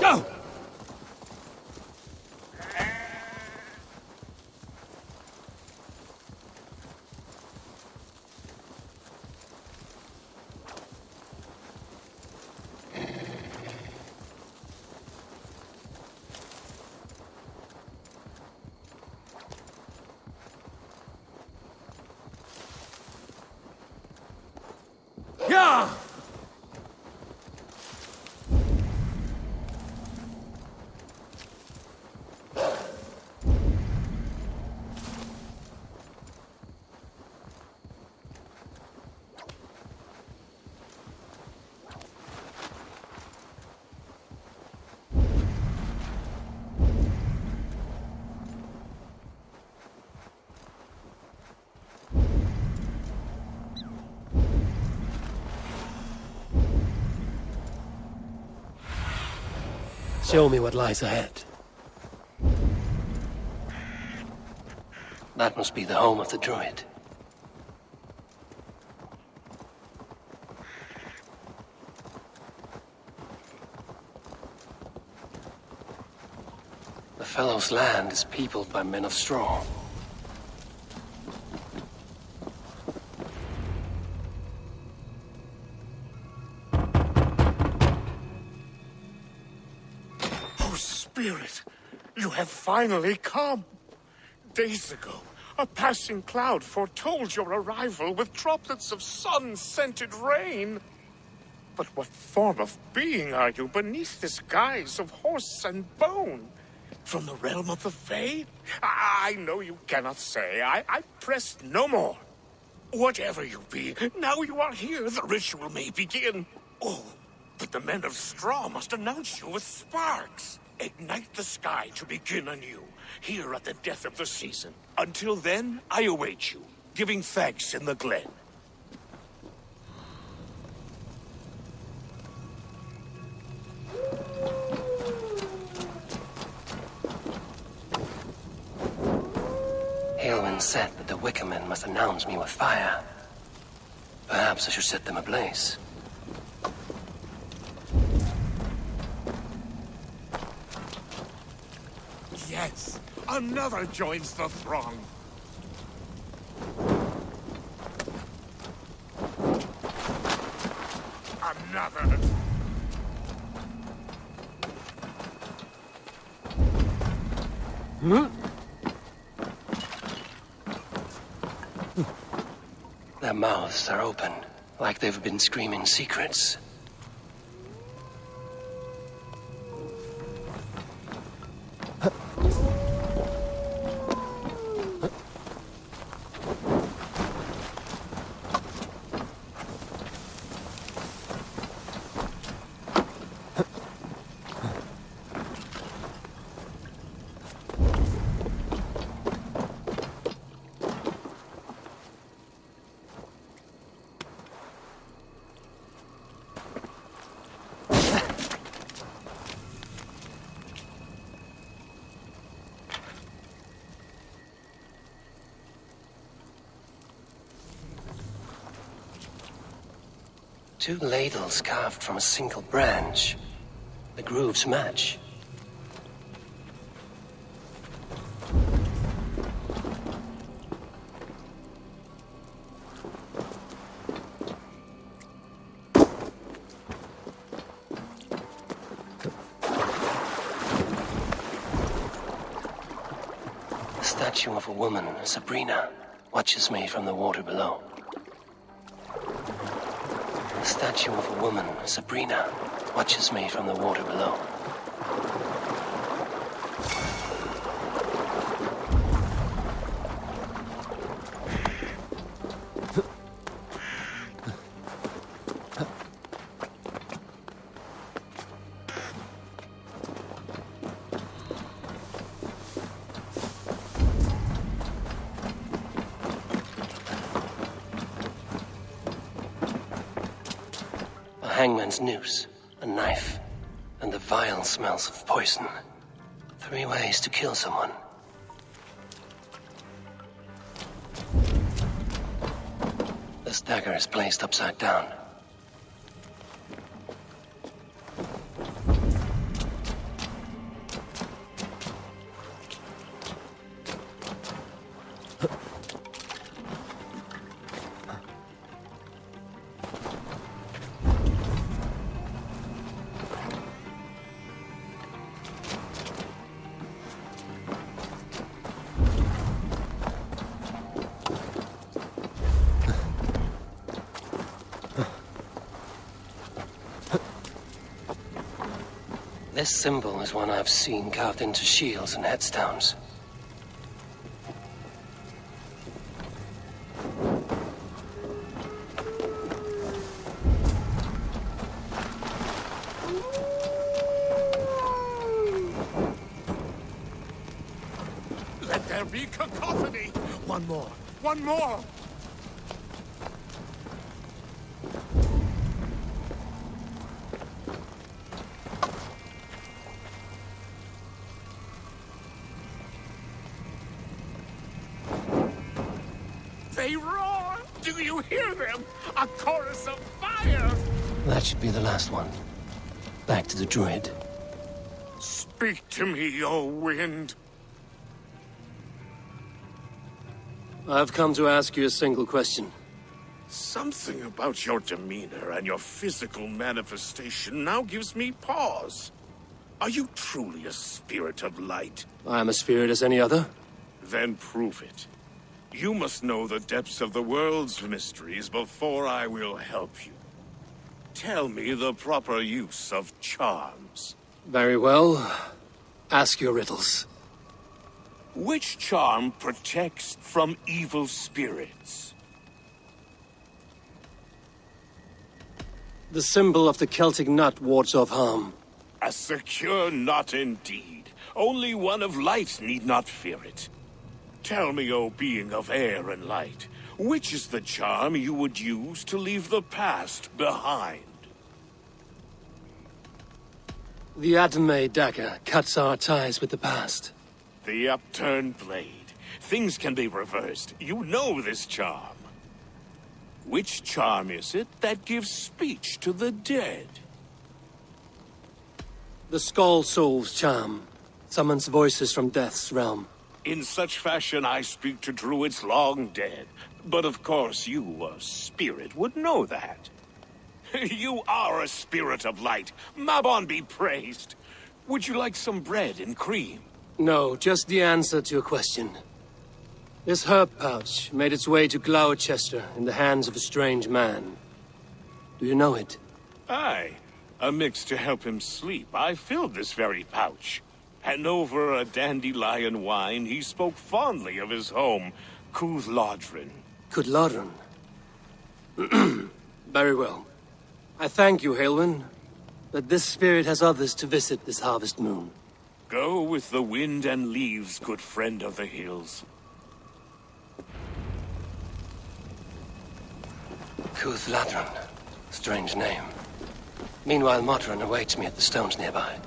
Go! Yeah! Show me what lies ahead. That must be the home of the druid. The fellow's land is peopled by men of straw. Spirit, you have finally come. Days ago, a passing cloud foretold your arrival with droplets of sun-scented rain. But what form of being are you beneath this guise of horse and bone? From the realm of the Fae? I know you cannot say. I press no more. Whatever you be, now you are here, the ritual may begin. Oh, but the men of straw must announce you with sparks. Ignite the sky to begin anew, here at the death of the season. Until then, I await you, giving thanks in the glen. Aelwyn said that the Wickermen must announce me with fire. Perhaps I should set them ablaze. Yes, another joins the throng. Another. Their mouths are open, like they've been screaming secrets. Two ladles carved from a single branch. The grooves match. The statue of a woman, Sabrina, watches me from the water below. The statue of a woman, Sabrina, watches me from the water below. Hangman's noose, a knife, and the vile smells of poison. 3 ways to kill someone. This dagger is placed upside down. This symbol is one I've seen carved into shields and headstones. Let there be cacophony! One more! One more! They roar! Do you hear them? A chorus of fire! That should be the last one. Back to the druid. Speak to me, O wind. I've come to ask you a single question. Something about your demeanor and your physical manifestation now gives me pause. Are you truly a spirit of light? I am a spirit as any other. Then prove it. You must know the depths of the world's mysteries before I will help you. Tell me the proper use of charms. Very well. Ask your riddles. Which charm protects from evil spirits? The symbol of the Celtic nut wards off harm. A secure knot indeed. Only one of light need not fear it. Tell me, O being of air and light, which is the charm you would use to leave the past behind? The Adame dagger cuts our ties with the past. The upturned blade. Things can be reversed. You know this charm. Which charm is it that gives speech to the dead? The Skull Soul's charm summons voices from death's realm. In such fashion I speak to druids long dead. But of course you, a spirit, would know that. You are a spirit of light. Mabon be praised. Would you like some bread and cream? No, just the answer to a question. This herb pouch made its way to Gloucester in the hands of a strange man. Do you know it? Aye. A mix to help him sleep. I filled this very pouch. And over a dandelion wine, he spoke fondly of his home, Cúthládrin. Cúthládrin? Very well. I thank you, Halwyn, but this spirit has others to visit this harvest moon. Go with the wind and leaves, good friend of the hills. Cúthládrin. Strange name. Meanwhile, Modron awaits me at the stones nearby.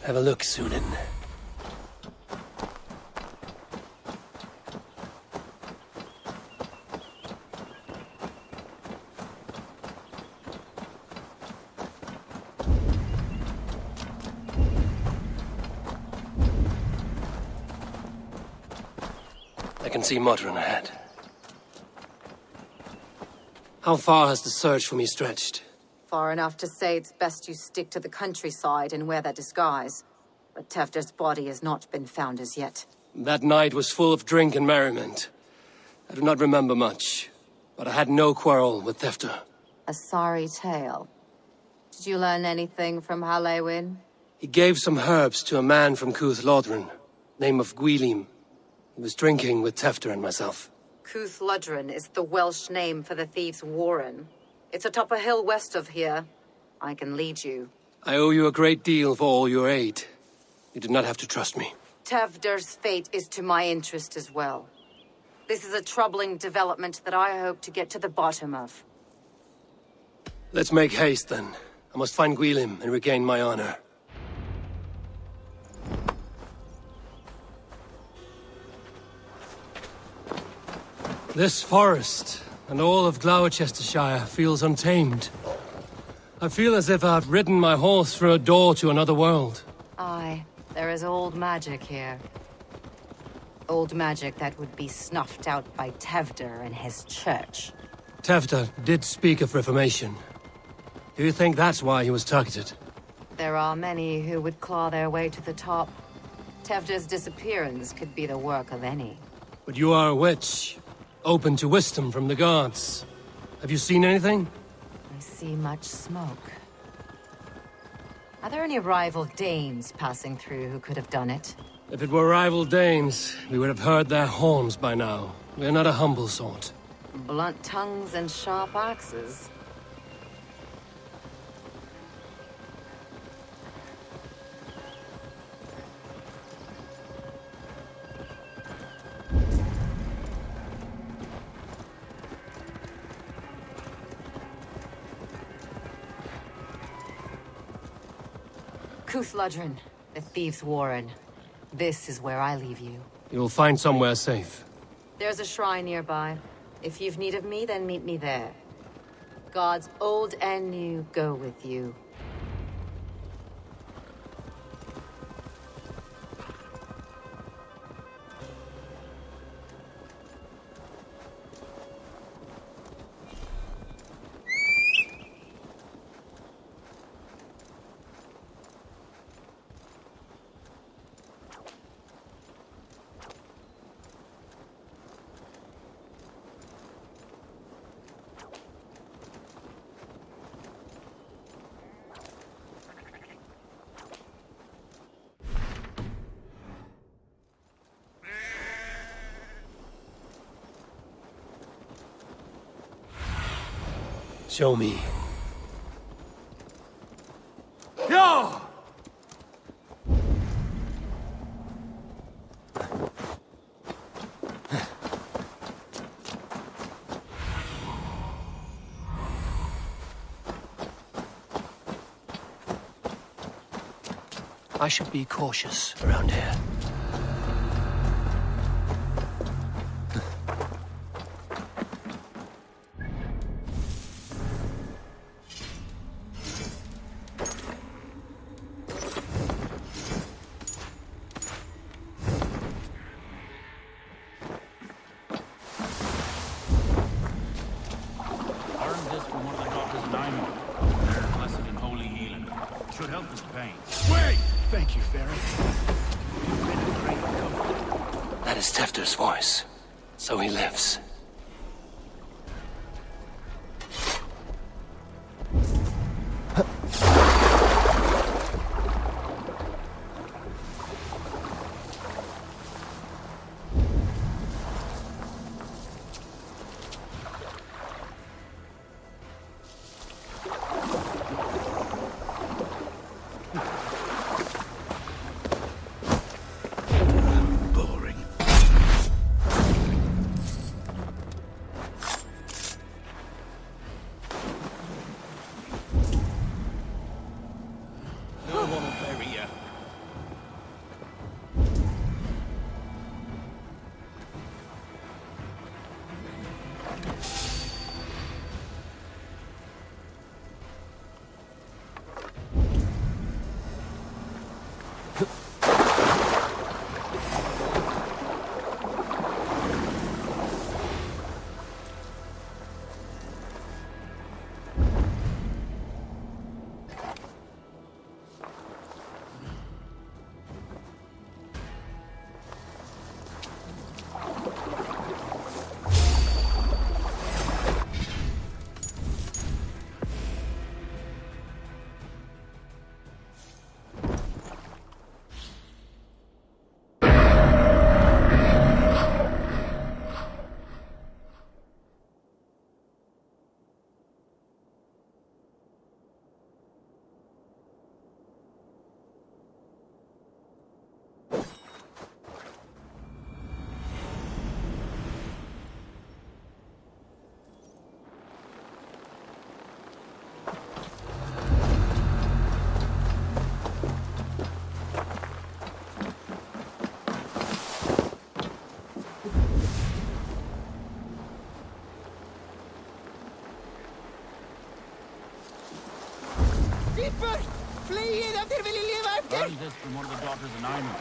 Have a look, Sunan. I can see Modron ahead. How far has the search for me stretched? Far enough to say it's best you stick to the countryside and wear that disguise. But Tefder's body has not been found as yet. That night was full of drink and merriment. I do not remember much, but I had no quarrel with Tefder. A sorry tale. Did you learn anything from Halewin? He gave some herbs to a man from Cúthládrin, name of Gwylim. He was drinking with Tefder and myself. Cúthládrin is the Welsh name for the thieves' warren. It's atop a hill west of here. I can lead you. I owe you a great deal for all your aid. You did not have to trust me. Tefder's fate is to my interest as well. This is a troubling development that I hope to get to the bottom of. Let's make haste, then. I must find Gwylim and regain my honor. This forest and all of Gloucestershire feels untamed. I feel as if I've ridden my horse through a door to another world. Aye, there is old magic here. Old magic that would be snuffed out by Tefder and his church. Tefder did speak of reformation. Do you think that's why he was targeted? There are many who would claw their way to the top. Tefder's disappearance could be the work of any. But you are a witch, open to wisdom from the gods. Have you seen anything? I see much smoke. Are there any rival Danes passing through who could have done it? If it were rival Danes, we would have heard their horns by now. We're not a humble sort. Blunt tongues and sharp axes. Cúthludren, the Thieves' Warren. This is where I leave you. You'll find somewhere safe. There's a shrine nearby. If you've need of me, then meet me there. Gods old and new go with you. Show me. No! I should be cautious around here. That is Tefter's voice. So he lives. Flee in after vill leva efter! Learned this from one of the daughters of Aimer.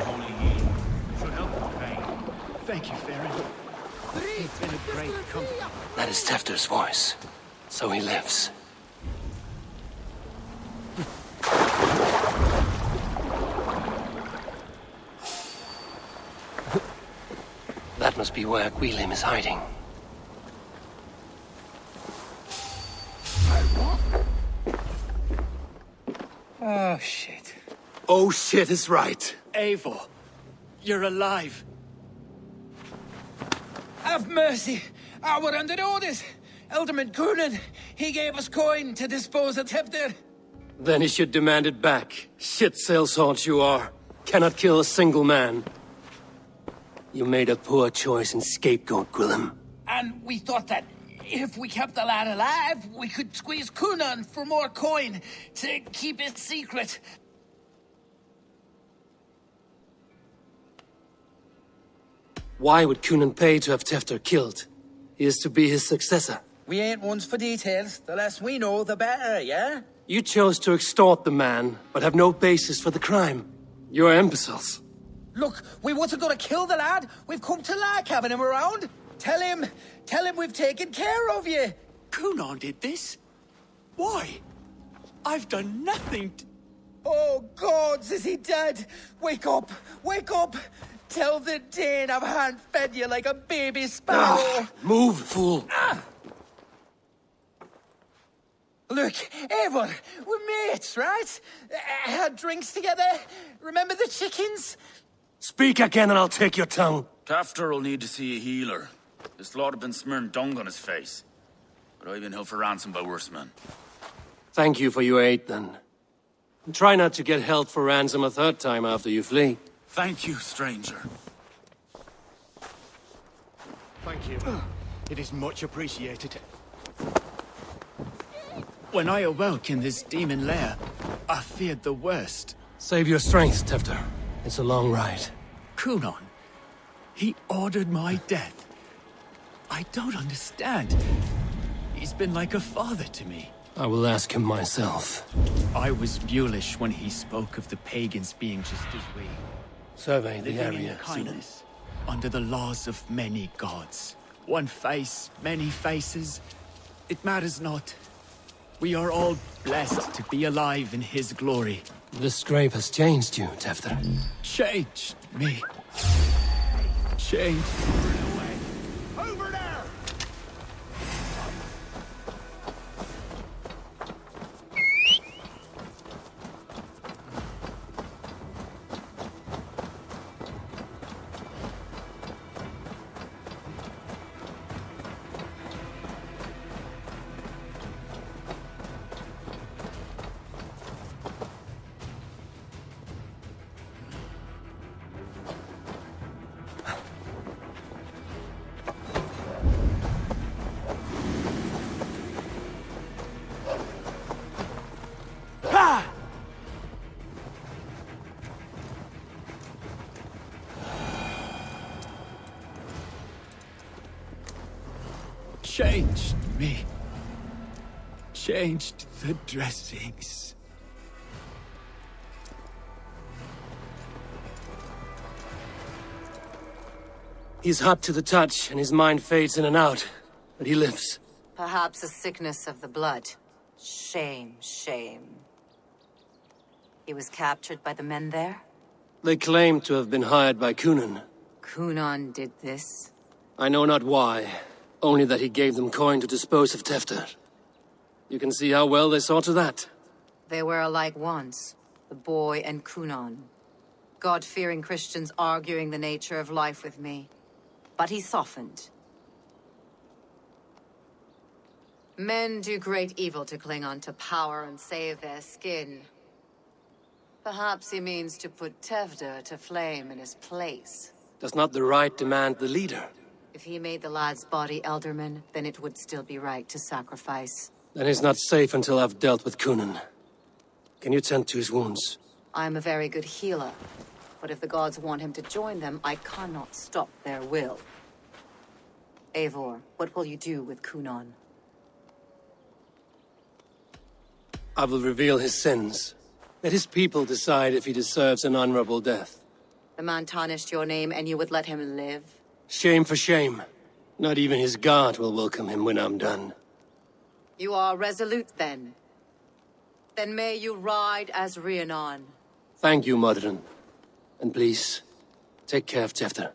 Holy yield. Should help with pain. Thank you, Fairy. It's been a great comfort. That is Tefter's voice. So he lives. That must be where Gwilym is hiding. Oh, shit. Oh, shit is right. Eivor, you're alive. Have mercy. We're under orders. Alderman Coonan, he gave us coin to dispose of Tefter. Then he should demand it back. Shit sellsword you are. Cannot kill a single man. You made a poor choice in scapegoat, Gwilym. And we thought that If we kept the lad alive, we could squeeze Cunan for more coin to keep it secret. Why would Cunan pay to have Tefter killed? He is to be his successor. We ain't ones for details. The less we know, the better, yeah? You chose to extort the man, but have no basis for the crime. You're imbeciles. Look, we wasn't gonna kill the lad. We've come to like having him around. Tell him we've taken care of you. Cunan did this? Why? I've done nothing Oh, gods, is he dead? Wake up! Wake up! Tell the Dane I've hand-fed you like a baby sparrow. Move, fool. Look, Eivor, we're mates, right? Had drinks together. Remember the chickens? Speak again and I'll take your tongue. Tafter will need to see a healer. This lord have been smearing dung on his face. But I've been held for ransom by worse men. Thank you for your aid, then. And try not to get held for ransom a third time after you flee. Thank you, stranger. Thank you. It is much appreciated. When I awoke in this demon lair, I feared the worst. Save your strength, Tefter. It's a long ride. Cunan, he ordered my death. I don't understand. He's been like a father to me. I will ask him myself. I was mulish when he spoke of the pagans being just as we. Survey the Living area, in kindness, under the laws of many gods. One face, many faces. It matters not. We are all blessed to be alive in his glory. The scrape has changed you, Tefter. Changed me. Changed. Over there! Changed me. Changed the dressings. He's hot to the touch, and his mind fades in and out. But he lives. Perhaps a sickness of the blood. Shame, shame. He was captured by the men there? They claim to have been hired by Cunan. Cunan did this? I know not why. Only that he gave them coin to dispose of Tefter. You can see how well they saw to that. They were alike once, the boy and Cunan. God-fearing Christians arguing the nature of life with me. But he softened. Men do great evil to cling on to power and save their skin. Perhaps he means to put Tefter to flame in his place. Does not the right demand the leader? If he made the lad's body Elderman, then it would still be right to sacrifice. Then he's not safe until I've dealt with Cunan. Can you tend to his wounds? I'm a very good healer. But if the gods want him to join them, I cannot stop their will. Eivor, what will you do with Cunan? I will reveal his sins. Let his people decide if he deserves an honorable death. The man tarnished your name and you would let him live? Shame for shame. Not even his guard will welcome him when I'm done. You are resolute, then. Then may you ride as Rhiannon. Thank you, Modron. And please, take care of Tefter.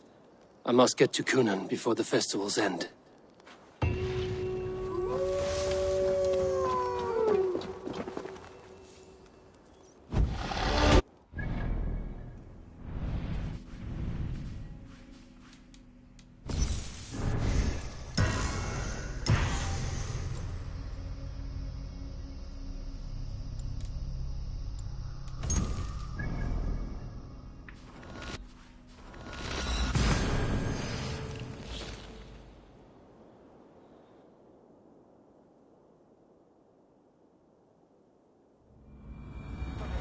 I must get to Cunan before the festival's end.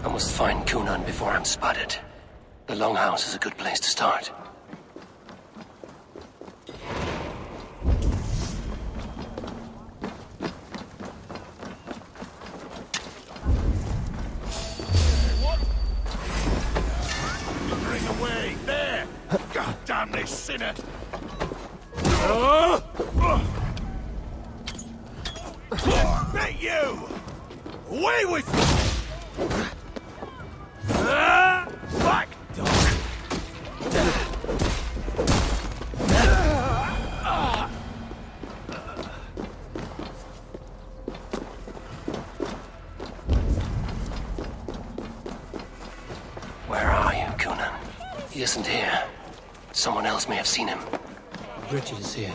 I must find Cunan before I'm spotted. The Longhouse is a good place to start. Bring away! There! God damn this sinner! Hey, you! Away with you! Back, dog! Where are you, Cunan? He isn't here. Someone else may have seen him. Bridget is here.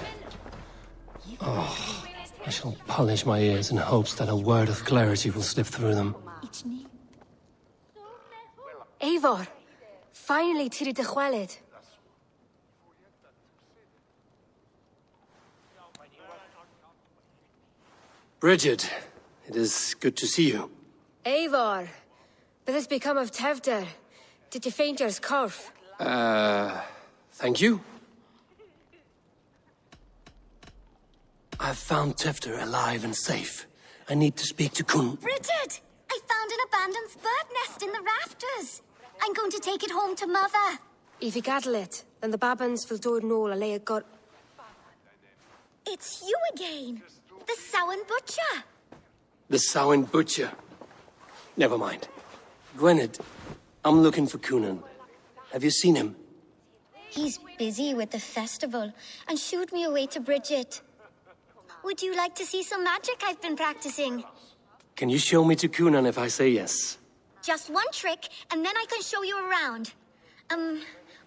Oh, I shall polish my ears in hopes that a word of clarity will slip through them. Eivor, finally tiri dy chwelyd. Bridget, it is good to see you. Eivor, but has become of Tevder. Did you faint your corf? Thank you. I've found Tefter alive and safe. I need to speak to Kun. Bridget! I found an abandoned bird nest in the rafters. I'm going to take it home to Mother. If you gadel it, then the babans will do no lay a god. It's you again. The Samhain Butcher. The Samhain Butcher. Never mind. Gwynedd, I'm looking for Cunan. Have you seen him? He's busy with the festival and shooed me away to Bridget. Would you like to see some magic I've been practicing? Can you show me to Cunan if I say yes? Just one trick, and then I can show you around.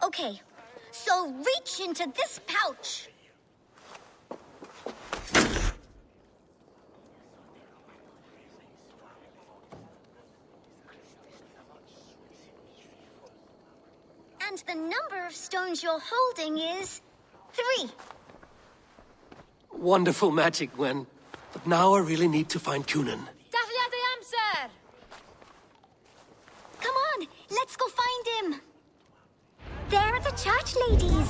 Okay. So reach into this pouch. And the number of stones you're holding is 3. Wonderful magic, Gwen. But now I really need to find Cunan. Dafliad ei amser! Come on, let's go find him. There are the church ladies.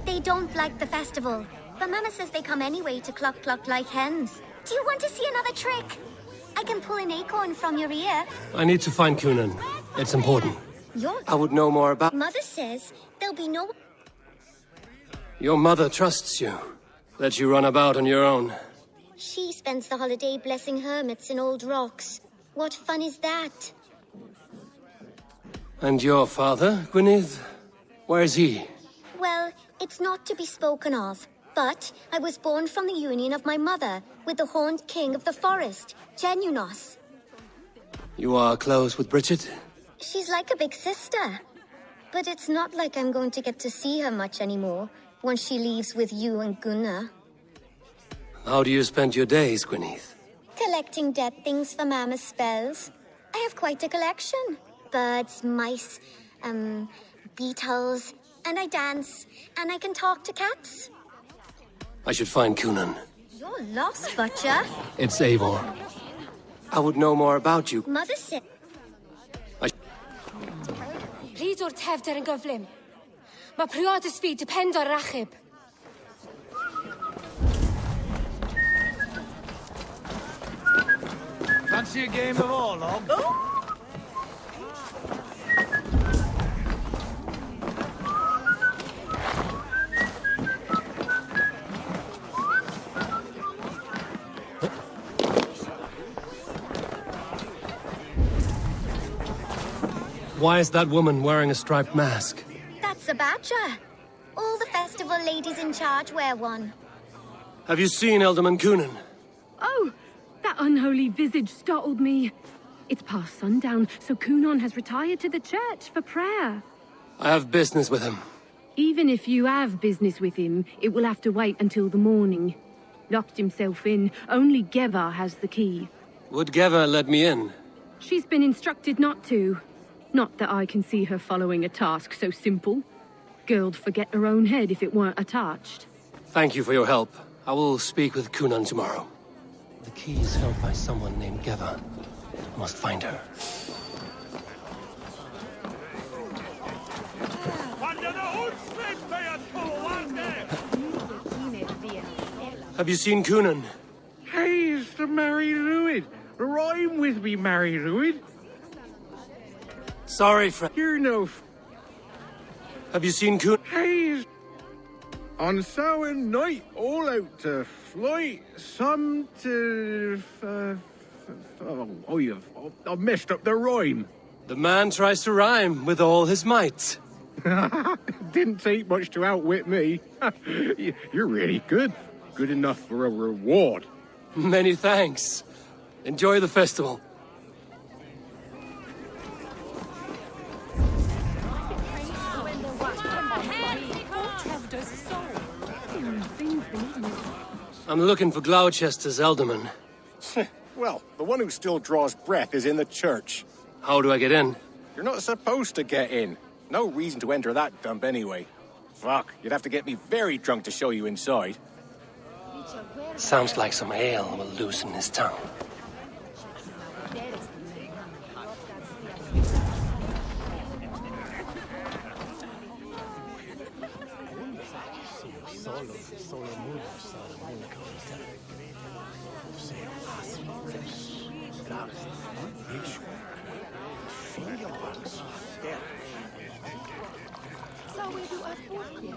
They don't like the festival, but Mama says they come anyway to cluck cluck like hens. Do you want to see another trick? I can pull an acorn from your ear. I need to find Cunan. It's important. I would know more about... Mother says there'll be no... Your mother trusts you. Let you run about on your own. She spends the holiday blessing hermits in old rocks. What fun is that? And your father, Gwynedd? Where's he? Well, it's not to be spoken of, but I was born from the union of my mother with the horned king of the forest, Genunos. You are close with Bridget? She's like a big sister. But it's not like I'm going to get to see her much anymore once she leaves with you and Gunnar. How do you spend your days, Gwynedd? Collecting dead things for Mama's spells. I have quite a collection. Birds, mice, beetles, and I dance, and I can talk to cats. I should find Cunan. You're lost, Butcher. It's Eivor. I would know more about you. Mother said... Ryd o'r Tevder yn gyflym. Mae priodas fi depend o'r rachub. Fancy a game of Orlog? Why is that woman wearing a striped mask? That's a badger. All the festival ladies in charge wear one. Have you seen Elderman Cunan? Oh, that unholy visage startled me. It's past sundown, so Cunan has retired to the church for prayer. I have business with him. Even if you have business with him, it will have to wait until the morning. Locked himself in. Only Geva has the key. Would Geva let me in? She's been instructed not to. Not that I can see her following a task so simple. Girl'd forget her own head if it weren't attached. Thank you for your help. I will speak with Cunan tomorrow. The key is held by someone named Geva. I must find her. Have you seen Coonan? Hey, it's the Mary Lwyd. Rhyme with me, Mary Lwyd. Sorry, friend. You're no... Have you seen Coonan? Hey, on Samhain night, all out to flight, some to... I've messed up the rhyme. The man tries to rhyme with all his might. Didn't take much to outwit me. You're really good. Good enough for a reward. Many thanks. Enjoy the festival. I'm looking for Gloucester's Elderman. Well, the one who still draws breath is in the church. How do I get in? You're not supposed to get in. No reason to enter that dump anyway. Fuck, you'd have to get me very drunk to show you inside. Sounds like some ale will loosen his tongue.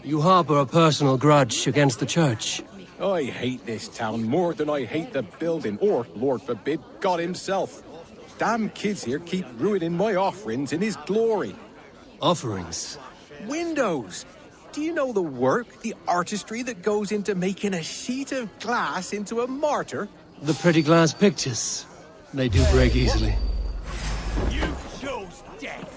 You harbor a personal grudge against the church. I hate this town more than I hate the building, or, Lord forbid, God himself. Damn kids here keep ruining my offerings in his glory. Offerings? Windows! Do you know the work, the artistry that goes into making a sheet of glass into a martyr? The pretty glass pictures. They do break easily. You chose death!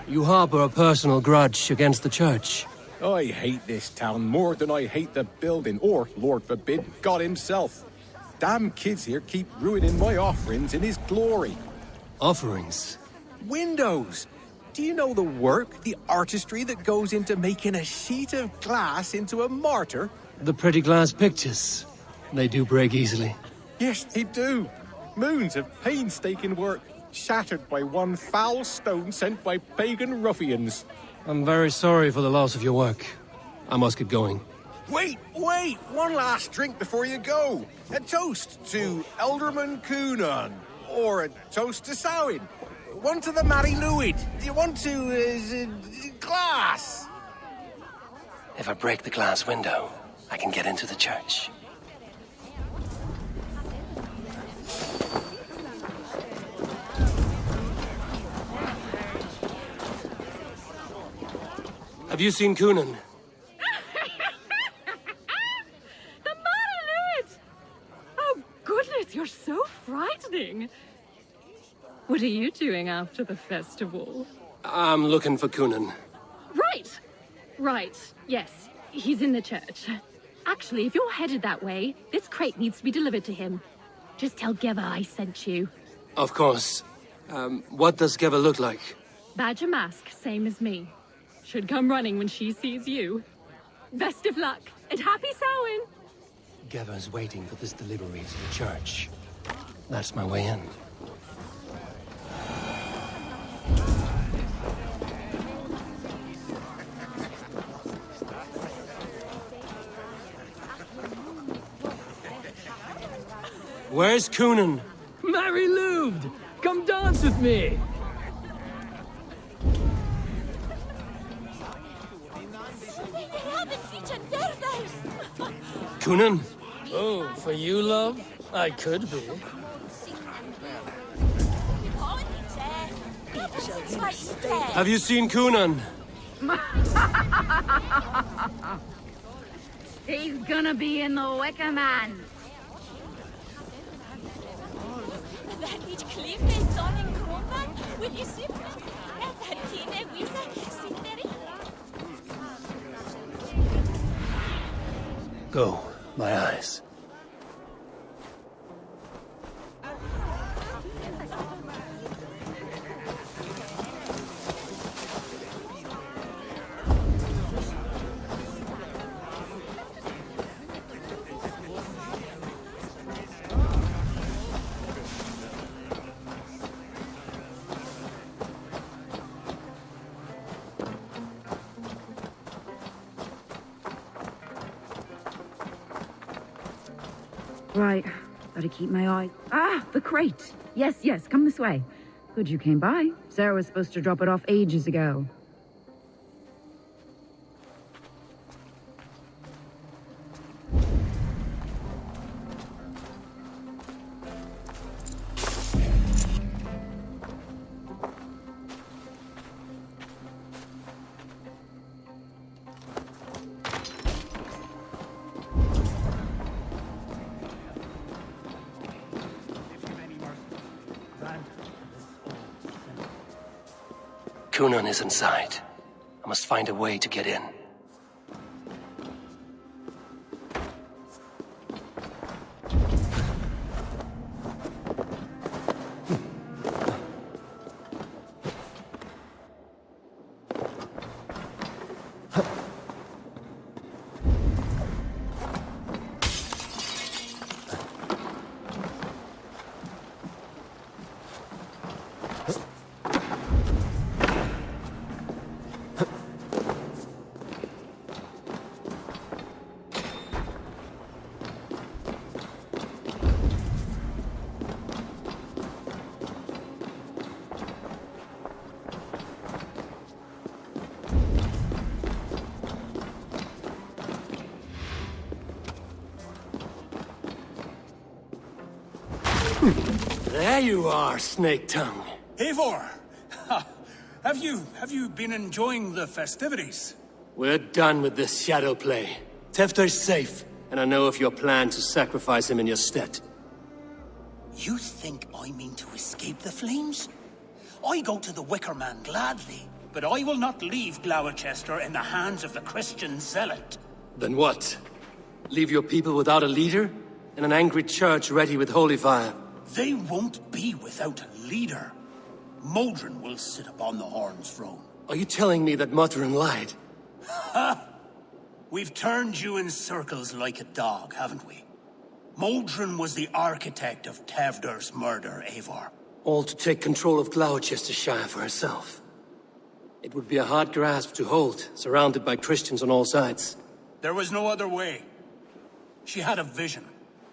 You harbor a personal grudge against the church. I hate this town more than I hate the building, or, Lord forbid, God himself. Damn kids here keep ruining my offerings in his glory. Offerings? Windows! Do you know the work, the artistry that goes into making a sheet of glass into a martyr? The pretty glass pictures. They do break easily. Yes, they do. Moons of painstaking work, shattered by one foul stone sent by pagan ruffians. I'm very sorry for the loss of your work. I must get going. Wait! One last drink before you go. A toast to Elderman Coonan. Or a toast to Samhain. One to the Mary Lwyd. Do you want to, glass? If I break the glass window, I can get into the church. Have you seen Coonan? The Mary Lwyd! Oh, goodness, you're so frightening. What are you doing after the festival? I'm looking for Coonan. Right. Yes, he's in the church. Actually, if you're headed that way, this crate needs to be delivered to him. Just tell Geva I sent you. Of course. What does Geva look like? Badger mask, same as me. Should come running when she sees you. Best of luck, and happy Samhain! Geva's waiting for this delivery to the church. That's my way in. Where's Coonan? Mary Lwyd! Come dance with me! Coonan? Oh, for you, love? I could be. Have you seen Coonan? He's gonna be in the Wicker Man. Go, my eyes. Right. Better keep my eye. Ah, the crate. Yes, yes, come this way. Good you came by. Sarah was supposed to drop it off ages ago. Kunan is inside. I must find a way to get in. There you are, Snake Tongue. Eivor! Have you been enjoying the festivities? We're done with this shadow play. Tefter's safe, and I know of your plan to sacrifice him in your stead. You think I mean to escape the flames? I go to the Wicker Man gladly, but I will not leave Gloucester in the hands of the Christian zealot. Then what? Leave your people without a leader? And an angry church ready with holy fire? They won't be without a leader. Modron will sit upon the Horn's throne. Are you telling me that Modron lied? Ha! We've turned you in circles like a dog, haven't we? Modron was the architect of Tevder's murder, Eivor. All to take control of Gloucestershire for herself. It would be a hard grasp to hold, surrounded by Christians on all sides. There was no other way. She had a vision.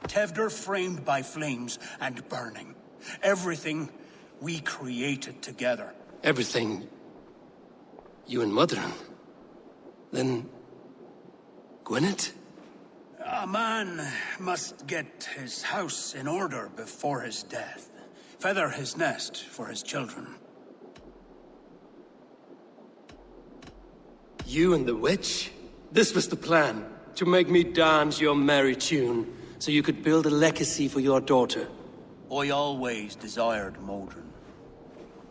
Tevder framed by flames and burning. Everything we created together. Everything? You and Modron? Then... Gwyneth? A man must get his house in order before his death. Feather his nest for his children. You and the witch? This was the plan. To make me dance your merry tune, so you could build a legacy for your daughter. I always desired Modron.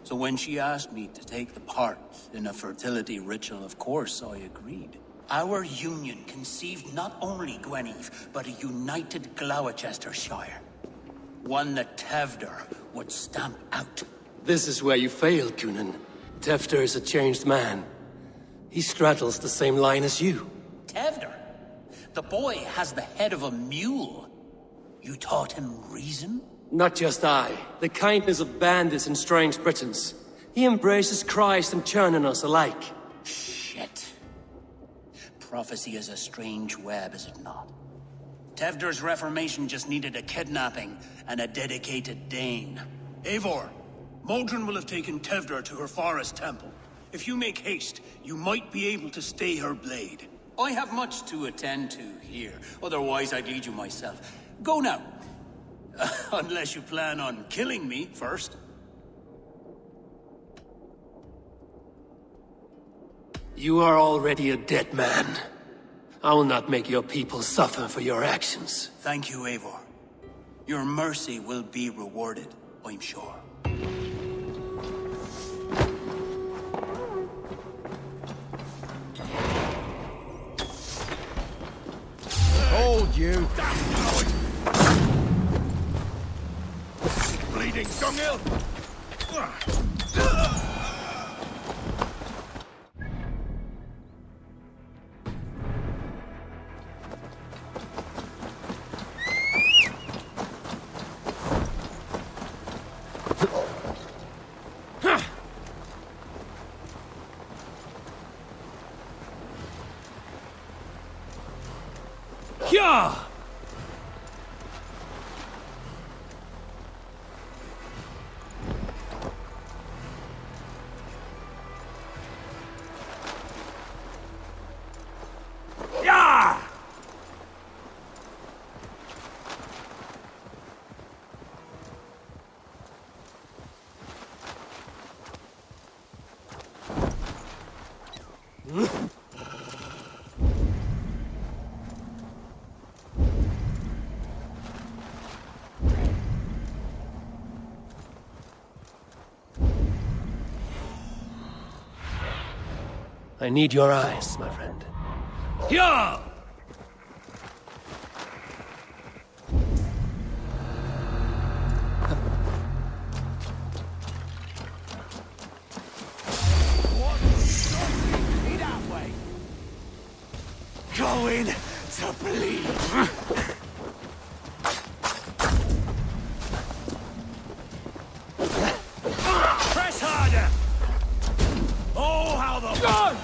So when she asked me to take the part in a fertility ritual, of course I agreed. Our union conceived not only Gweneve, but a united Gloucestershire. One that Tevder would stamp out. This is where you failed, Kunan. Tefter is a changed man. He straddles the same line as you. Tevder? The boy has the head of a mule. You taught him reason? Not just I. The kindness of bandits and strange Britons. He embraces Christ and churning us alike. Shit. Prophecy is a strange web, is it not? Tevder's reformation just needed a kidnapping and a dedicated Dane. Eivor, Modron will have taken Tevder to her forest temple. If you make haste, you might be able to stay her blade. I have much to attend to here, otherwise I'd lead you myself. Go now. Unless you plan on killing me first. You are already a dead man. I will not make your people suffer for your actions. Thank you, Eivor. Your mercy will be rewarded, I'm sure. Hold you, damn coward! Bleeding dunghill! I need your eyes, my friend. Yeah! Going to bleed. Press harder! Oh, how the... God!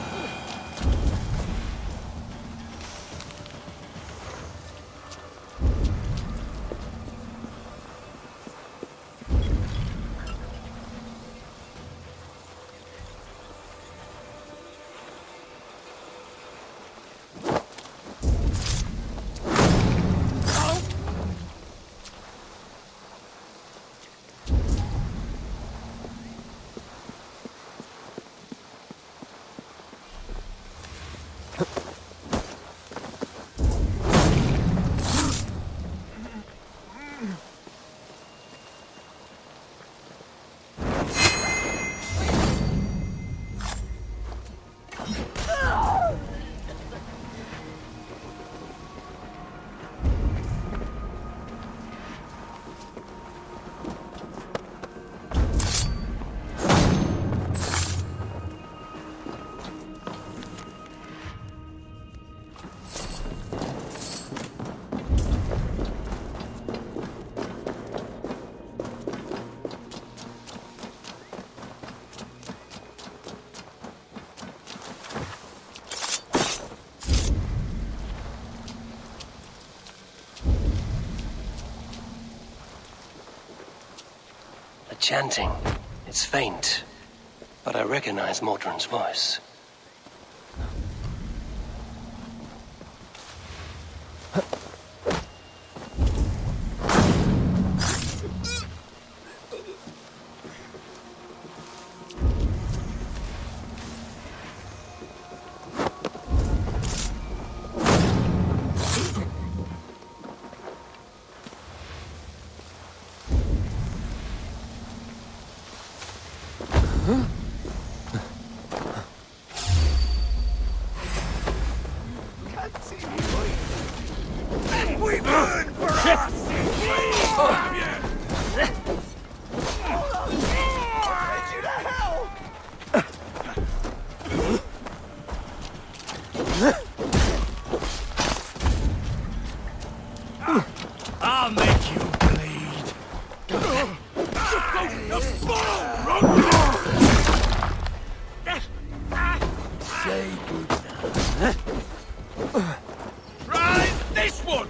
The chanting. It's faint, but I recognize Mordrin's voice. We burn for us! You to hell! I'll make you bleed. Say good. Right, this one!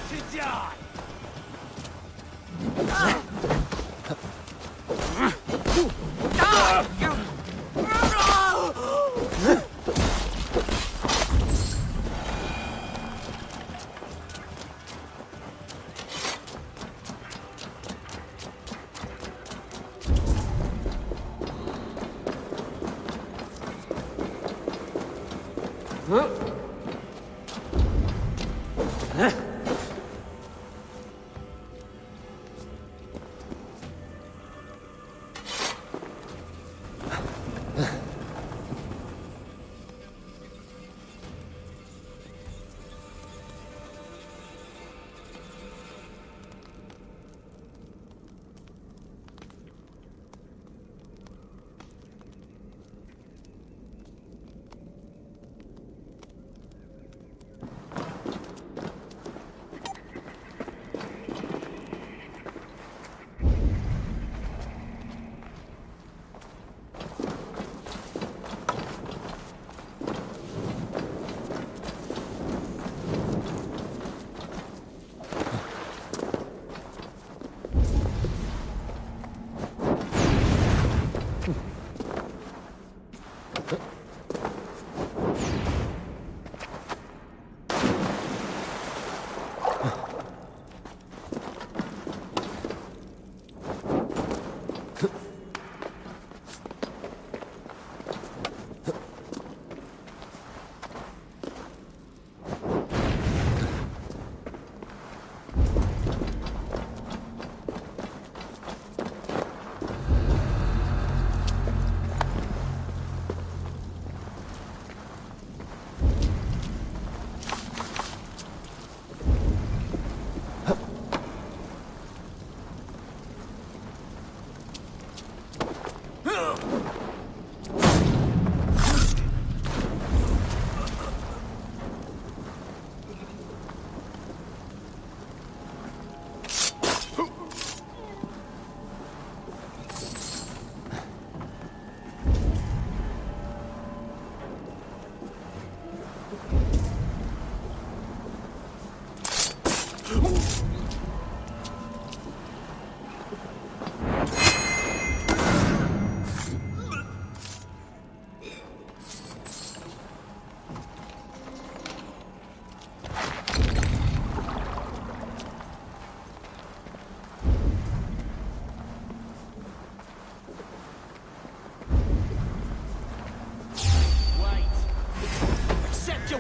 To die!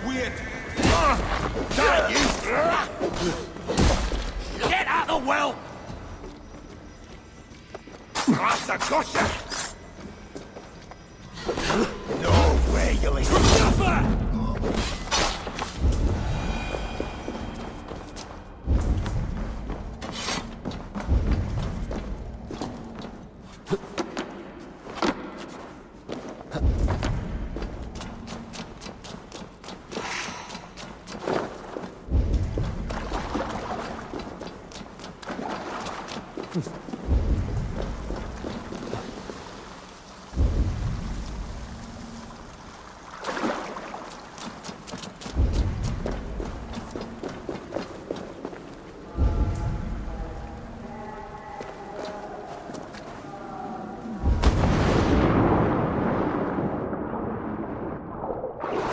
weird. Get out the well! That's a gusher! No way, you ain't.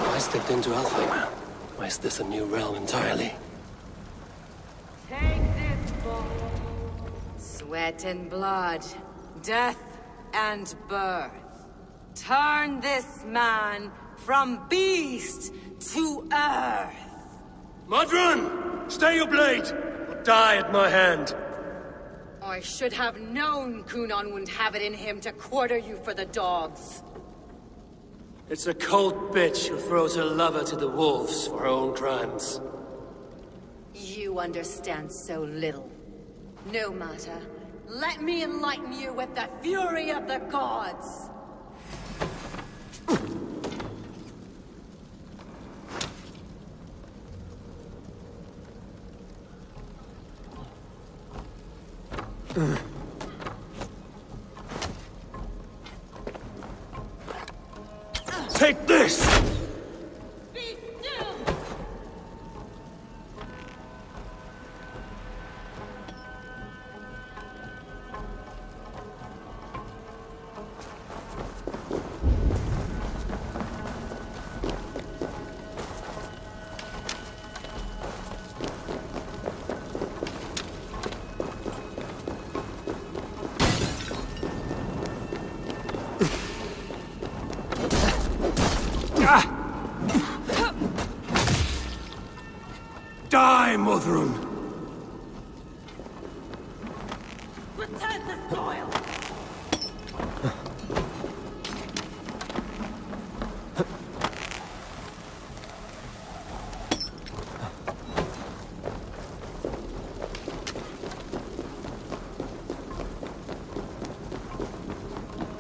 I stepped into Alfheim. Why is this a new realm entirely? Take this book. Sweat and blood, death and birth. Turn this man from beast to earth. Modron! Stay your blade! Or die at my hand! I should have known Kunon wouldn't have it in him to quarter you for the dogs. It's a cold bitch who throws her lover to the wolves for her own crimes. You understand so little. No matter. Let me enlighten you with the fury of the gods! Take this! Be still! Die, Modron! Return to soil!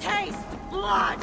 Taste blood!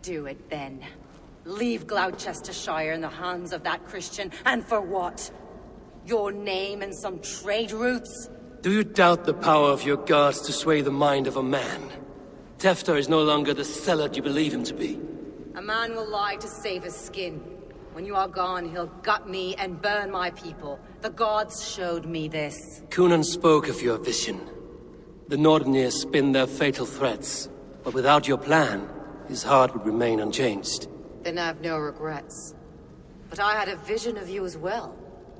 Do it then. Leave Gloucestershire in the hands of that Christian, and for what? Your name and some trade routes? Do you doubt the power of your gods to sway the mind of a man? Tefter is no longer the zealot you believe him to be. A man will lie to save his skin. When you are gone, he'll gut me and burn my people. The gods showed me this. Kunon spoke of your vision. The Nordenir spin their fatal threats, but without your plan, his heart would remain unchanged. Then I've no regrets. But I had a vision of you as well.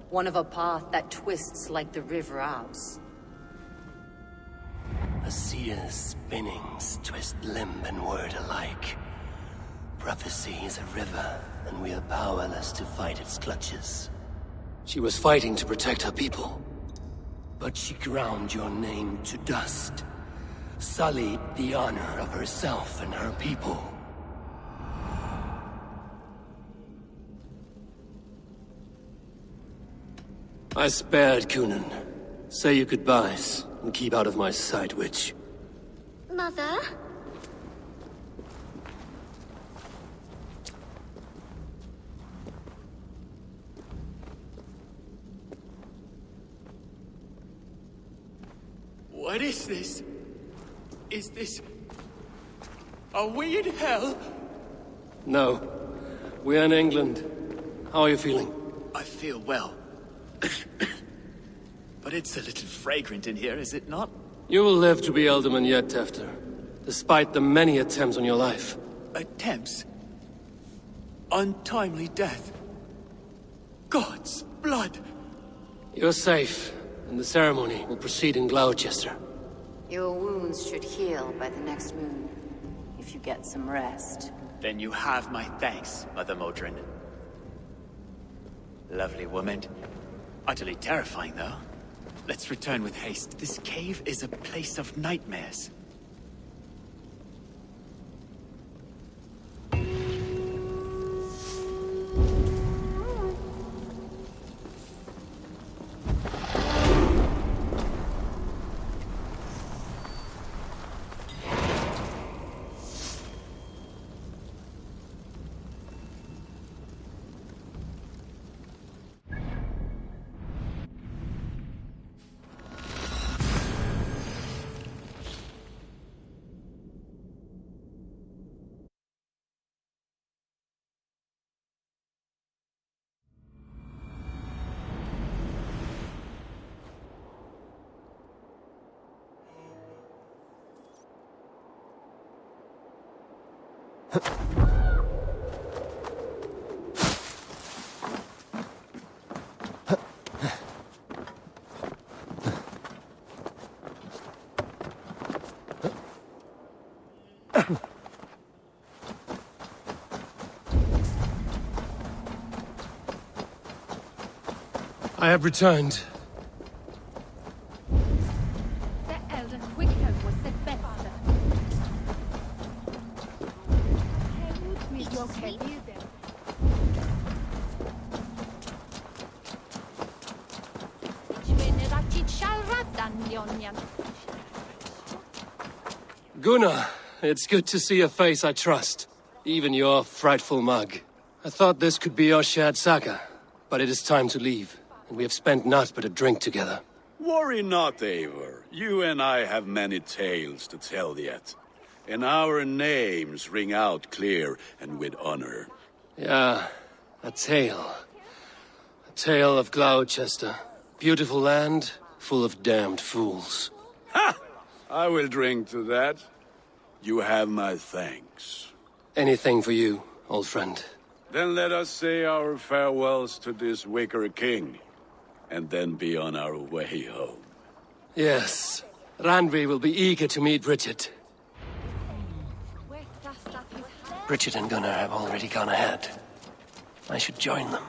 One of a path that twists like the river Ouse. A seer's spinnings twist limb and word alike. Prophecy is a river, and we are powerless to fight its clutches. She was fighting to protect her people, but she ground your name to dust. Sullied the honor of herself and her people. I spared Coonan. Say your goodbyes, and keep out of my sight, witch. Mother? What is this? Is this... Are we in hell? No. We're in England. How are you feeling? I feel well. But it's a little fragrant in here, is it not? You will live to be Alderman yet, Tefter. Despite the many attempts on your life. Attempts? Untimely death? God's blood! You're safe, and the ceremony will proceed in Gloucester. Your wounds should heal by the next moon, if you get some rest. Then you have my thanks, Mother Modron. Lovely woman. Utterly terrifying, though. Let's return with haste. This cave is a place of nightmares. I have returned. The elder quicker was the best. Gunnar, it's good to see a face I trust. Even your frightful mug. I thought this could be our shared saga, but it is time to leave, and we have spent naught but a drink together. Worry not, Eivor. You and I have many tales to tell yet. And our names ring out clear and with honor. Yeah, a tale. A tale of Gloucester. Beautiful land, full of damned fools. Ha! I will drink to that. You have my thanks. Anything for you, old friend. Then let us say our farewells to this wicker king, and then be on our way home. Yes, Randvi will be eager to meet Bridget. Bridget and Gunnar have already gone ahead. I should join them.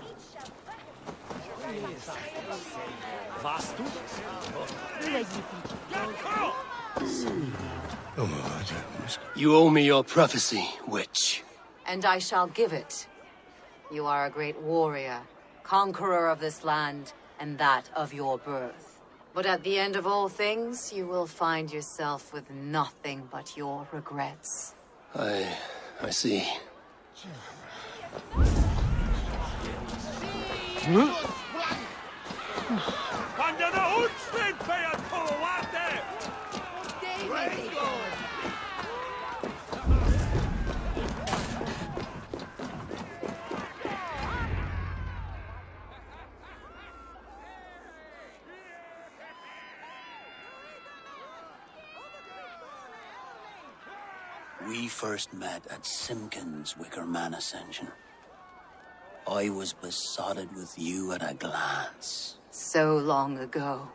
You owe me your prophecy, witch. And I shall give it. You are a great warrior, conqueror of this land, and that of your birth. But at the end of all things, you will find yourself with nothing but your regrets. I see. We first met at Simpkins' Wicker Man Ascension. I was besotted with you at a glance. So long ago.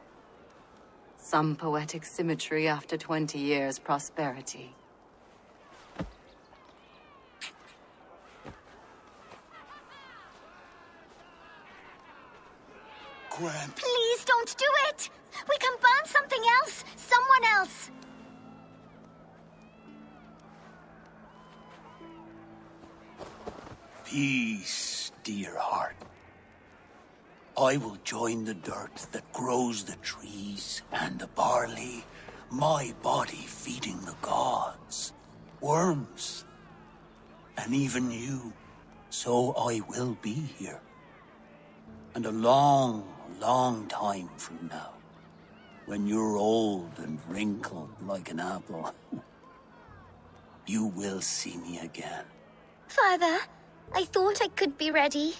Some poetic symmetry after 20 years' prosperity. Gran. Please don't do it! We can burn something else! Someone else! Peace, dear heart. I will join the dirt that grows the trees and the barley, my body feeding the gods, worms, and even you. So I will be here. And a long, long time from now, when you're old and wrinkled like an apple, you will see me again. Father, I thought I could be ready.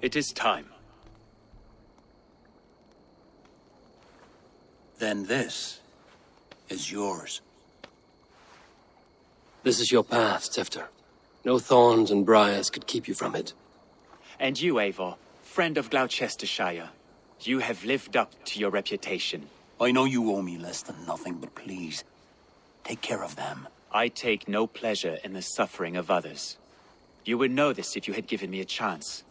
It is time. Then this is yours. This is your path, Tifter. No thorns and briars could keep you from it. And you, Eivor, friend of Gloucestershire, you have lived up to your reputation. I know you owe me less than nothing, but please, take care of them. I take no pleasure in the suffering of others. You would know this if you had given me a chance.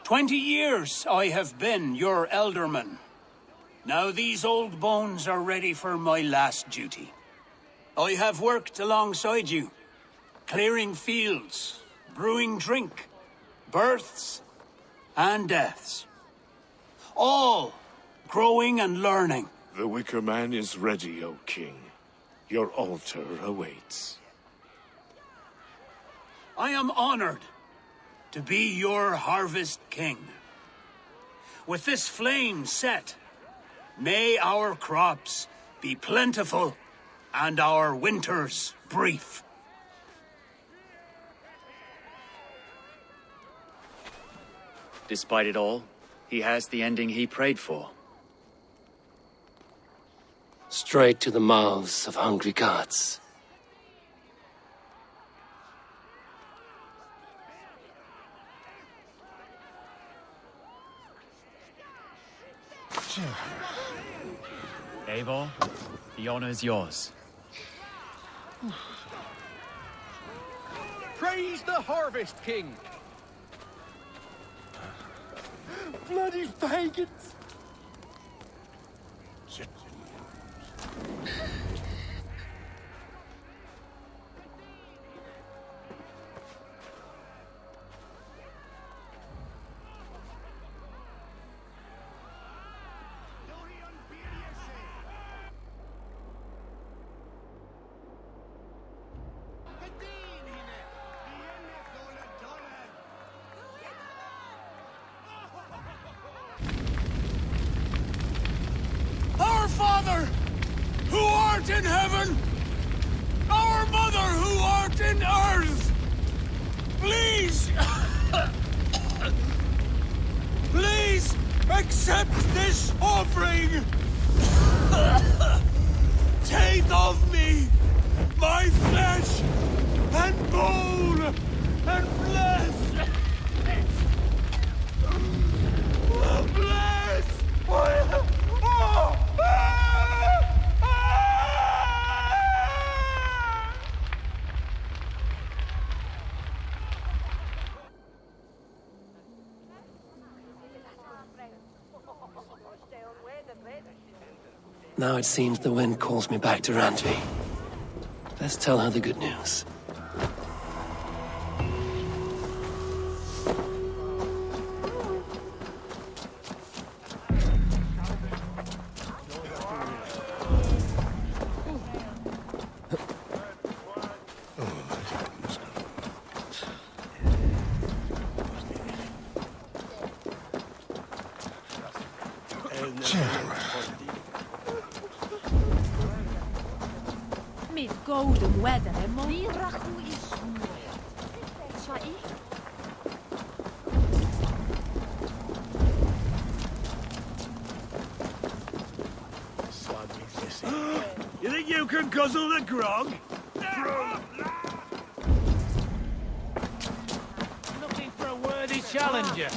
"20 years I have been your elderman. Now these old bones are ready for my last duty. I have worked alongside you, clearing fields, brewing drink, births and deaths. All growing and learning. The Wicker Man is ready, O King. Your altar awaits. I am honored to be your harvest king. With this flame set, may our crops be plentiful and our winters brief. Despite it all, he has the ending he prayed for. Straight to the mouths of hungry gods. Eivor, the honor is yours. Praise the Harvest King! Bloody pagans! Our Father, who art in heaven, our Mother, who art in earth, please, please accept this offering. Take of me my flesh and bone and flesh. Bless. Now it seems the wind calls me back to Randvi. Let's tell her the good news. Mit golden weather and mirachu is Shai. You think you can guzzle the grog? Looking for a worthy challenger.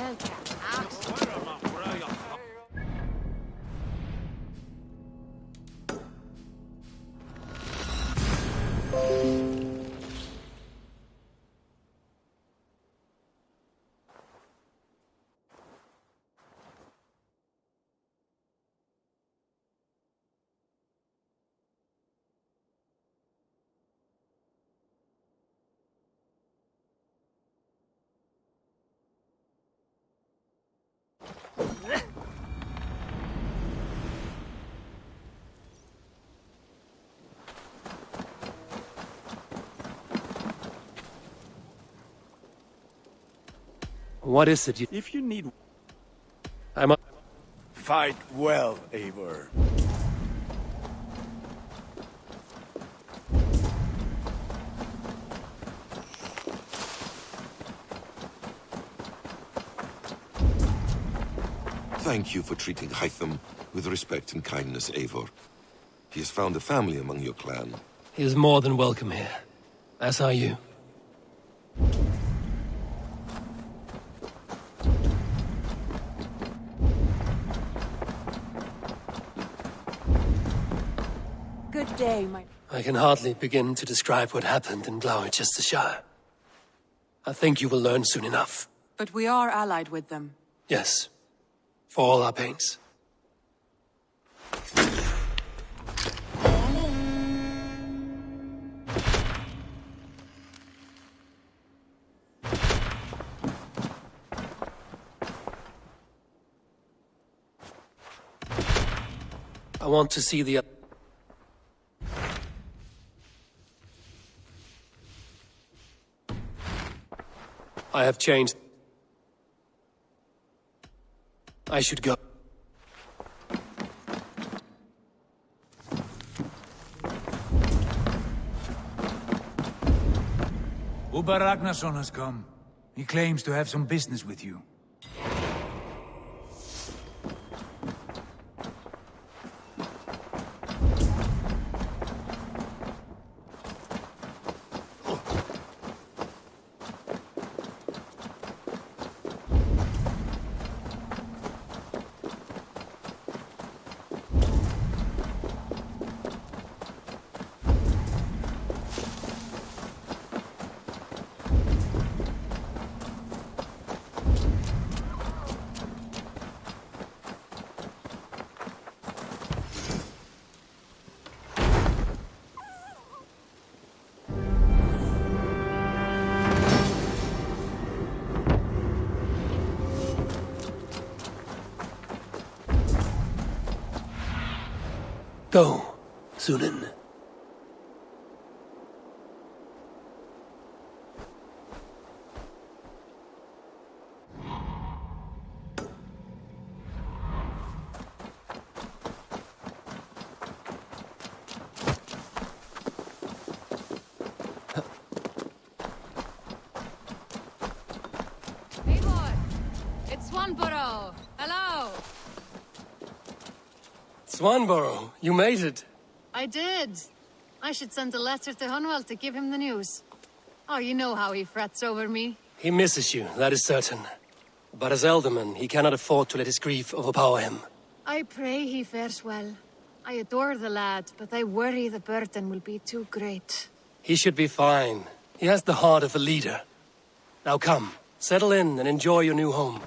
What is it? If you need... I'm a... Fight well, Eivor. Thank you for treating Hytham with respect and kindness, Eivor. He has found a family among your clan. He is more than welcome here. As are you. Good day, my... I can hardly begin to describe what happened in Gloucestershire. I think you will learn soon enough. But we are allied with them. Yes. For all our pains. I want to see the... I have changed. I should go. Uber Ragnarsson has come. He claims to have some business with you. Go, Sunan. Eivor! It's Swanborough! Hello! Swanborough, you made it. I did. I should send a letter to Hunwell to give him the news. Oh, you know how he frets over me. He misses you, that is certain. But as Elderman, he cannot afford to let his grief overpower him. I pray he fares well. I adore the lad, but I worry the burden will be too great. He should be fine. He has the heart of a leader. Now come, settle in and enjoy your new home.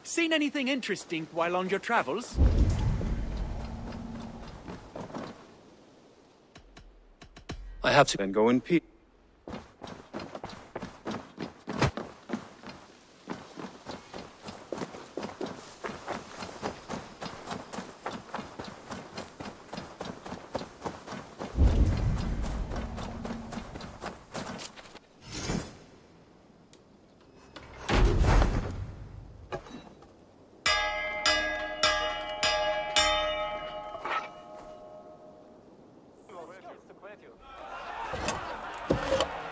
Seen anything interesting while on your travels? I have to... Then go in peace. Yes.